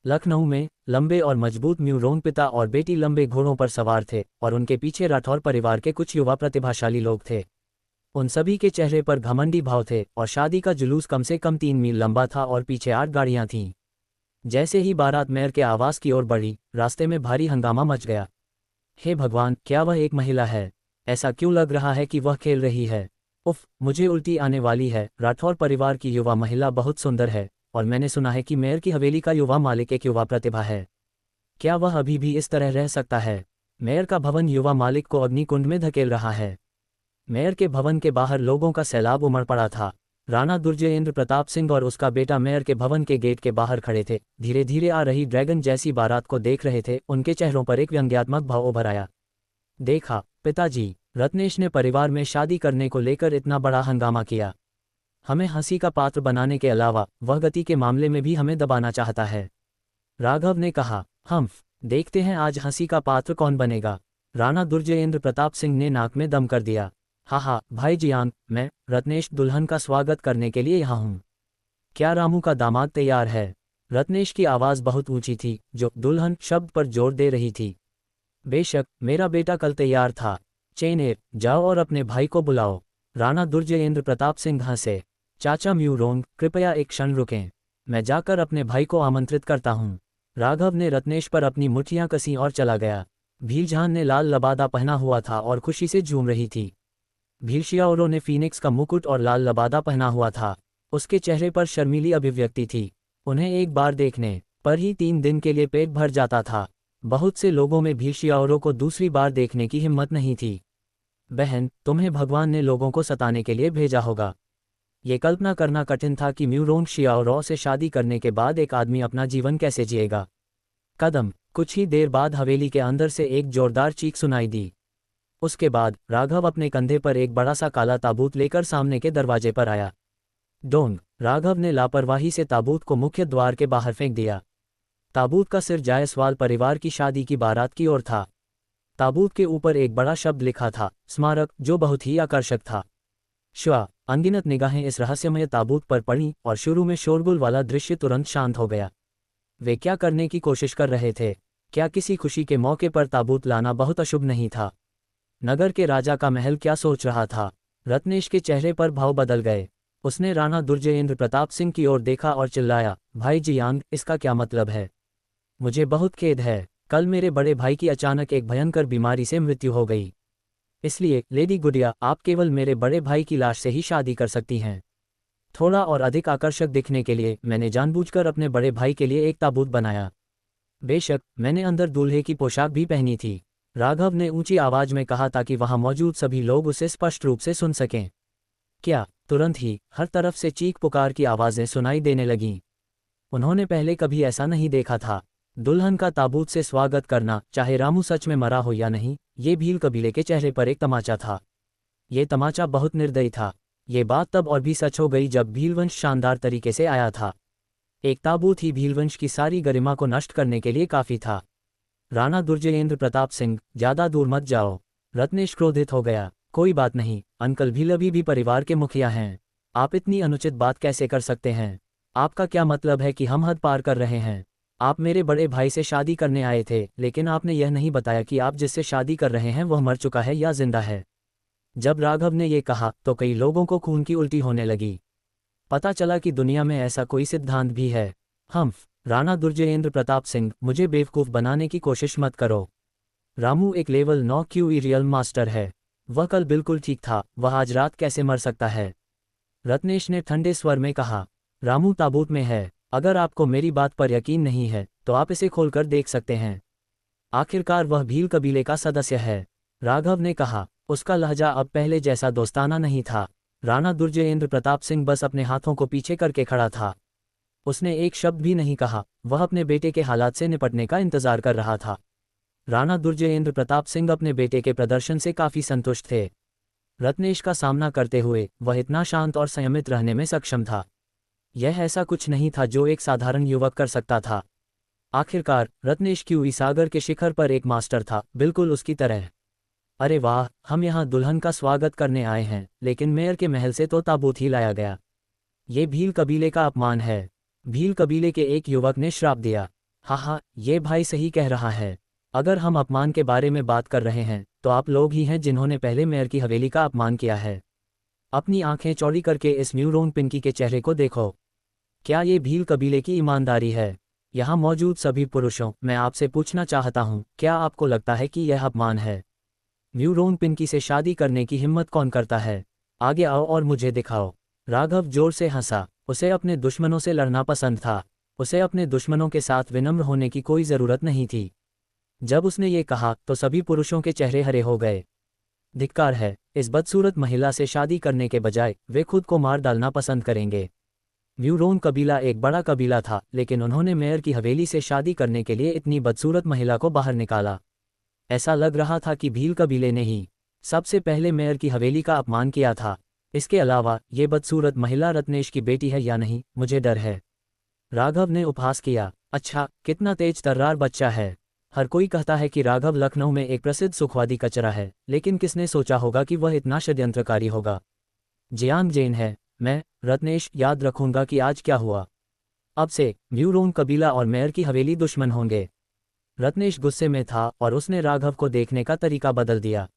A: लखनऊ में लंबे और मजबूत म्यूरोंग पिता और बेटी लंबे घोड़ों पर सवार थे, और उनके पीछे राठौर परिवार के कुछ युवा प्रतिभाशाली लोग थे। उन सभी के चेहरे पर घमंडी भाव थे, और शादी का जुलूस कम से कम 3 मील लंबा था और पीछे 8 गाड़ियां थीं। जैसे ही बारात मेयर के आवास की ओर बढ़ी, रास्ते में भारी हंगामा मच गया। हे भगवान, क्या वह एक महिला है? ऐसा क्यों लग रहा है कि वह खेल रही है? उफ, मुझे उल्टी आने वाली है। राठौर परिवार की युवा महिला बहुत सुंदर है, और मैंने सुना है कि मेयर की हवेली का युवा मालिक एक युवा प्रतिभा है। क्या वह अभी भी इस तरह रह सकता है? मेयर का भवन युवा मालिक को अग्निकुंड में धकेल रहा है। मेयर के भवन के बाहर लोगों का सैलाब उमड़ पड़ा था। राणा दुर्जयेंद्र प्रताप सिंह और उसका बेटा मेयर के भवन के गेट के बाहर खड़े थे, धीरे धीरे आ रही ड्रैगन जैसी बारात को देख रहे थे। उनके चेहरों पर एक व्यंग्यात्मक भाव उभर आया। देखा पिताजी, रत्नेश ने परिवार में शादी करने को लेकर इतना बड़ा हंगामा किया। हमें हंसी का पात्र बनाने के अलावा वह गति के मामले में भी हमें दबाना चाहता है। राघव ने कहा। हम देखते हैं आज हंसी का पात्र कौन बनेगा। राणा दुर्जयेंद्र प्रताप सिंह ने नाक में दम कर दिया। हाँ, भाई जियांग, मैं रत्नेश दुल्हन का स्वागत करने के लिए यहाँ हूँ। क्या रामू का दामाद तैयार है? रत्नेश की आवाज़ बहुत ऊंची थी, जो दुल्हन शब्द पर जोर दे रही थी। बेशक, मेरा बेटा कल तैयार था। चेनेर, जाओ और अपने भाई को बुलाओ। राणा दुर्जयेंद्र प्रताप सिंह हंसे। चाचा म्यूरोंग, कृपया एक क्षण रुकें। मैं जाकर अपने भाई को आमंत्रित करता हूँ। राघव ने रत्नेश पर अपनी मुट्ठियां कसी और चला गया। भीलजान ने लाल लबादा पहना हुआ था और खुशी से झूम रही थी। भीलशियाओरो ने फीनिक्स का मुकुट और लाल लबादा पहना हुआ था। उसके चेहरे पर शर्मीली अभिव्यक्ति थी। उन्हें एक बार देखने पर ही 3 दिन के लिए पेट भर जाता था। बहुत से लोगों में भीलशियाओरो को दूसरी बार देखने की हिम्मत नहीं थी। बहन, तुम्हें भगवान ने लोगों को सताने के लिए भेजा होगा। ये कल्पना करना कठिन था कि म्यूरोंग शियाओरो से शादी करने के बाद एक आदमी अपना जीवन कैसे जिएगा। कदम। कुछ ही देर बाद हवेली के अंदर से एक जोरदार चीख सुनाई दी। उसके बाद राघव अपने कंधे पर एक बड़ा सा काला ताबूत लेकर सामने के दरवाजे पर आया। डोंग। राघव ने लापरवाही से ताबूत को मुख्य द्वार के बाहर फेंक दिया। ताबूत का सिर जायसवाल परिवार की शादी की बारात की ओर था। ताबूत के ऊपर एक बड़ा शब्द लिखा था, स्मारक, जो बहुत ही आकर्षक था। श्वा। अनगिनत निगाहें इस रहस्यमय ताबूत पर पड़ीं, और शुरू में शोरगुल वाला दृश्य तुरंत शांत हो गया। वे क्या करने की कोशिश कर रहे थे? क्या किसी खुशी के मौके पर ताबूत लाना बहुत अशुभ नहीं था? नगर के राजा का महल क्या सोच रहा था? रत्नेश के चेहरे पर भाव बदल गए। उसने राणा दुर्जयेंद्र प्रताप सिंह की ओर देखा और चिल्लाया, भाई जियांग, इसका क्या मतलब है? मुझे बहुत खेद है। कल मेरे बड़े भाई की अचानक एक भयंकर बीमारी से मृत्यु हो गई। इसलिए लेडी गुडिया, आप केवल मेरे बड़े भाई की लाश से ही शादी कर सकती हैं। थोड़ा और अधिक आकर्षक दिखने के लिए मैंने जानबूझकर अपने बड़े भाई के लिए एक ताबूत बनाया। बेशक, मैंने अंदर दूल्हे की पोशाक भी पहनी थी। राघव ने ऊंची आवाज में कहा ताकि वहां मौजूद सभी लोग उसे स्पष्ट रूप से सुन सकें। क्या? तुरंत ही हर तरफ से चीख पुकार की आवाजें सुनाई देने लगीं। उन्होंने पहले कभी ऐसा नहीं देखा था। दुल्हन का ताबूत से स्वागत करना, चाहे रामू सच में मरा हो या नहीं, ये भील कबीले के चेहरे पर एक तमाचा था। ये तमाचा बहुत निर्दयी था। ये बात तब और भी सच हो गई जब भीलवंश शानदार तरीके से आया था। एक ताबूत ही भीलवंश की सारी गरिमा को नष्ट करने के लिए काफी था। राणा दुर्जयेंद्र प्रताप सिंह, ज्यादा दूर मत जाओ। रत्नेश क्रोधित हो गया। कोई बात नहीं, अंकल भील अभी भी परिवार के मुखिया हैं। आप इतनी अनुचित बात कैसे कर सकते हैं? आपका क्या मतलब है कि हम हद पार कर रहे हैं? आप मेरे बड़े भाई से शादी करने आए थे, लेकिन आपने यह नहीं बताया कि आप जिससे शादी कर रहे हैं वह मर चुका है या जिंदा है। जब राघव ने ये कहा तो कई लोगों को खून की उल्टी होने लगी। पता चला कि दुनिया में ऐसा कोई सिद्धांत भी है। राणा दुर्जयेंद्र प्रताप सिंह, मुझे बेवकूफ़ बनाने की कोशिश मत करो। रामू एक लेवल 9 क्यूई रियल मास्टर है। वह कल बिल्कुल ठीक था, वह आज रात कैसे मर सकता है? रत्नेश ने ठंडे स्वर में कहा। रामू ताबूत में है, अगर आपको मेरी बात पर यकीन नहीं है तो आप इसे खोलकर देख सकते हैं। आखिरकार वह भील कबीले का सदस्य है, राघव ने कहा। उसका लहजा अब पहले जैसा दोस्ताना नहीं था। राणा दुर्जयेंद्र प्रताप सिंह बस अपने हाथों को पीछे करके खड़ा था। उसने एक शब्द भी नहीं कहा, वह अपने बेटे के हालात से निपटने का इंतजार कर रहा था। राणा दुर्जयेंद्र प्रताप सिंह अपने बेटे के प्रदर्शन से काफी संतुष्ट थे। रत्नेश का सामना करते हुए वह इतना शांत और संयमित रहने में सक्षम था। यह ऐसा कुछ नहीं था जो एक साधारण युवक कर सकता था। आखिरकार रत्नेश क्यूई सागर के शिखर पर एक मास्टर था, बिल्कुल उसकी तरह। अरे वाह, हम यहाँ दुल्हन का स्वागत करने आए हैं, लेकिन मेयर के महल से तो ताबूत ही लाया गया। ये भील कबीले का अपमान है, भील कबीले के एक युवक ने श्राप दिया। हाँ, ये भाई सही कह रहा है। अगर हम अपमान के बारे में बात कर रहे हैं तो आप लोग ही हैं जिन्होंने पहले मेयर की हवेली का अपमान किया है। अपनी आंखें चौड़ी करके इस म्यूरोन पिंकी के चेहरे को देखो। क्या ये भील कबीले की ईमानदारी है? यहाँ मौजूद सभी पुरुषों, मैं आपसे पूछना चाहता हूँ, क्या आपको लगता है कि यह अपमान है? म्यूरोन पिंकी से शादी करने की हिम्मत कौन करता है? आगे आओ और मुझे दिखाओ। राघव जोर से हंसा। उसे अपने दुश्मनों से लड़ना पसंद था। उसे अपने दुश्मनों के साथ विनम्र होने की कोई ज़रूरत नहीं थी। जब उसने ये कहा तो सभी पुरुषों के चेहरे हरे हो गए। धिक्कार है, इस बदसूरत महिला से शादी करने के बजाय वे खुद को मार डालना पसंद करेंगे। म्यूरोन कबीला एक बड़ा कबीला था, लेकिन उन्होंने मेयर की हवेली से शादी करने के लिए इतनी बदसूरत महिला को बाहर निकाला। ऐसा लग रहा था कि भील कबीले ने ही सबसे पहले मेयर की हवेली का अपमान किया था। इसके अलावा ये बदसूरत महिला रत्नेश की बेटी है या नहीं, मुझे डर है। राघव ने उपहास किया। अच्छा, कितना तेज तर्रार बच्चा है। हर कोई कहता है कि राघव लखनऊ में एक प्रसिद्ध सुखवादी कचरा है, लेकिन किसने सोचा होगा कि वह इतना षड्यंत्रकारी होगा। जियांग जेन है, मैं रत्नेश याद रखूंगा कि आज क्या हुआ। अब से म्यूरोन कबीला और मेयर की हवेली दुश्मन होंगे। रत्नेश गुस्से में था और उसने राघव को देखने का तरीका बदल दिया।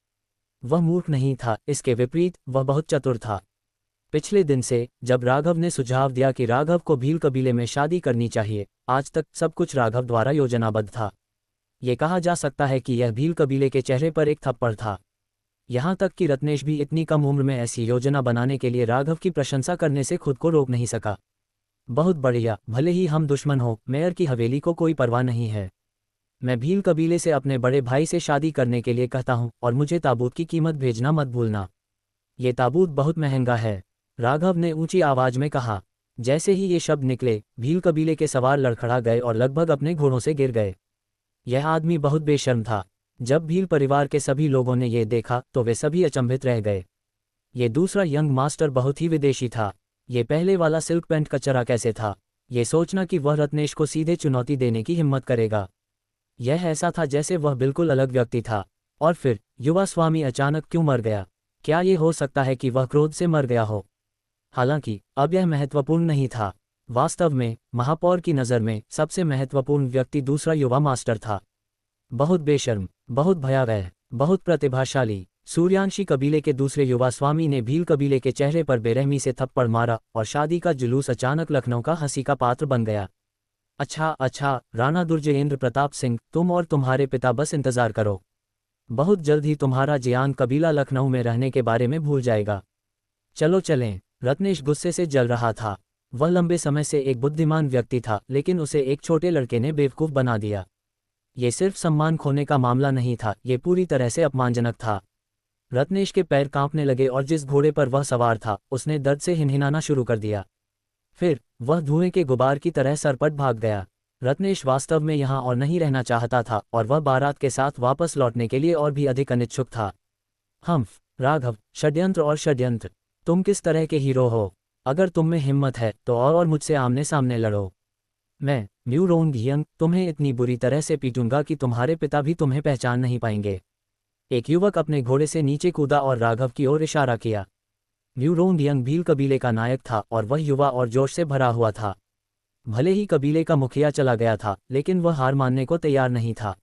A: वह मूर्ख नहीं था, इसके विपरीत वह बहुत चतुर था। पिछले दिन से जब राघव ने सुझाव दिया कि राघव को भील कबीले में शादी करनी चाहिए, आज तक सब कुछ राघव द्वारा योजनाबद्ध था। ये कहा जा सकता है कि यह भील कबीले के चेहरे पर एक थप्पड़ था। यहाँ तक कि रत्नेश भी इतनी कम उम्र में ऐसी योजना बनाने के लिए राघव की प्रशंसा करने से खुद को रोक नहीं सका। बहुत बढ़िया, भले ही हम दुश्मन हो, मेयर की हवेली को कोई परवाह नहीं है। मैं भील कबीले से अपने बड़े भाई से शादी करने के लिए कहता हूँ, और मुझे ताबूत की कीमत भेजना मत भूलना। ये ताबूत बहुत महंगा है, राघव ने ऊंची आवाज में कहा। जैसे ही ये शब्द निकले, भील कबीले के सवार लड़खड़ा गए और लगभग अपने घोड़ों से गिर गए। यह आदमी बहुत बेशर्म था। जब भील परिवार के सभी लोगों ने ये देखा तो वे सभी अचंभित रह गए। ये दूसरा यंग मास्टर बहुत ही विदेशी था। ये पहले वाला सिल्क पेंट कचरा कैसे था? ये सोचना कि वह रत्नेश को सीधे चुनौती देने की हिम्मत करेगा, यह ऐसा था जैसे वह बिल्कुल अलग व्यक्ति था। और फिर युवा स्वामी अचानक क्यों मर गया? क्या ये हो सकता है कि वह क्रोध से मर गया हो? हालांकि अब यह महत्वपूर्ण नहीं था। वास्तव में महापौर की नज़र में सबसे महत्वपूर्ण व्यक्ति दूसरा युवा मास्टर था। बहुत बेशर्म, बहुत भयावह, बहुत प्रतिभाशाली सूर्यांशी कबीले के दूसरे युवा स्वामी ने भील कबीले के चेहरे पर बेरहमी से थप्पड़ मारा और शादी का जुलूस अचानक लखनऊ का हंसी का पात्र बन गया। अच्छा, राणा दुर्जयेंद्र प्रताप सिंह, तुम और तुम्हारे पिता बस इंतजार करो। बहुत जल्द ही तुम्हारा जियान कबीला लखनऊ में रहने के बारे में भूल जाएगा। चलो चलें। रत्नेश गुस्से से जल रहा था। वह लंबे समय से एक बुद्धिमान व्यक्ति था, लेकिन उसे एक छोटे लड़के ने बेवकूफ़ बना दिया। ये सिर्फ सम्मान खोने का मामला नहीं था, ये पूरी तरह से अपमानजनक था। रत्नेश के पैर कांपने लगे और जिस घोड़े पर वह सवार था उसने दर्द से हिनहिनाना शुरू कर दिया। फिर वह धुएं के गुबार की तरह सरपट भाग गया। रत्नेश वास्तव में यहाँ और नहीं रहना चाहता था और वह बारात के साथ वापस लौटने के लिए और भी अधिक अनिच्छुक था। राघव, षड्यंत्र और षड्यंत्र, तुम किस तरह के हीरो हो? अगर तुम में हिम्मत है तो और मुझसे आमने सामने लड़ो। मैं म्यूरोन घियंग तुम्हें इतनी बुरी तरह से पीटूंगा कि तुम्हारे पिता भी तुम्हें पहचान नहीं पाएंगे। एक युवक अपने घोड़े से नीचे कूदा और राघव की ओर इशारा किया। म्यूरोन घियंग भील कबीले का नायक था और वह युवा और जोश से भरा हुआ था। भले ही कबीले का मुखिया चला गया था, लेकिन वह हार मानने को तैयार नहीं था।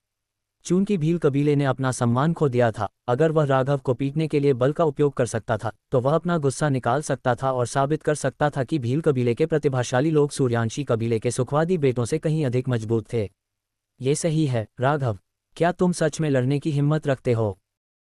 A: चूंकि भील कबीले ने अपना सम्मान खो दिया था, अगर वह राघव को पीटने के लिए बल का उपयोग कर सकता था तो वह अपना गुस्सा निकाल सकता था और साबित कर सकता था कि भील कबीले के प्रतिभाशाली लोग सूर्यांशी कबीले के सुखवादी बेटों से कहीं अधिक मजबूत थे। ये सही है राघव, क्या तुम सच में लड़ने की हिम्मत रखते हो?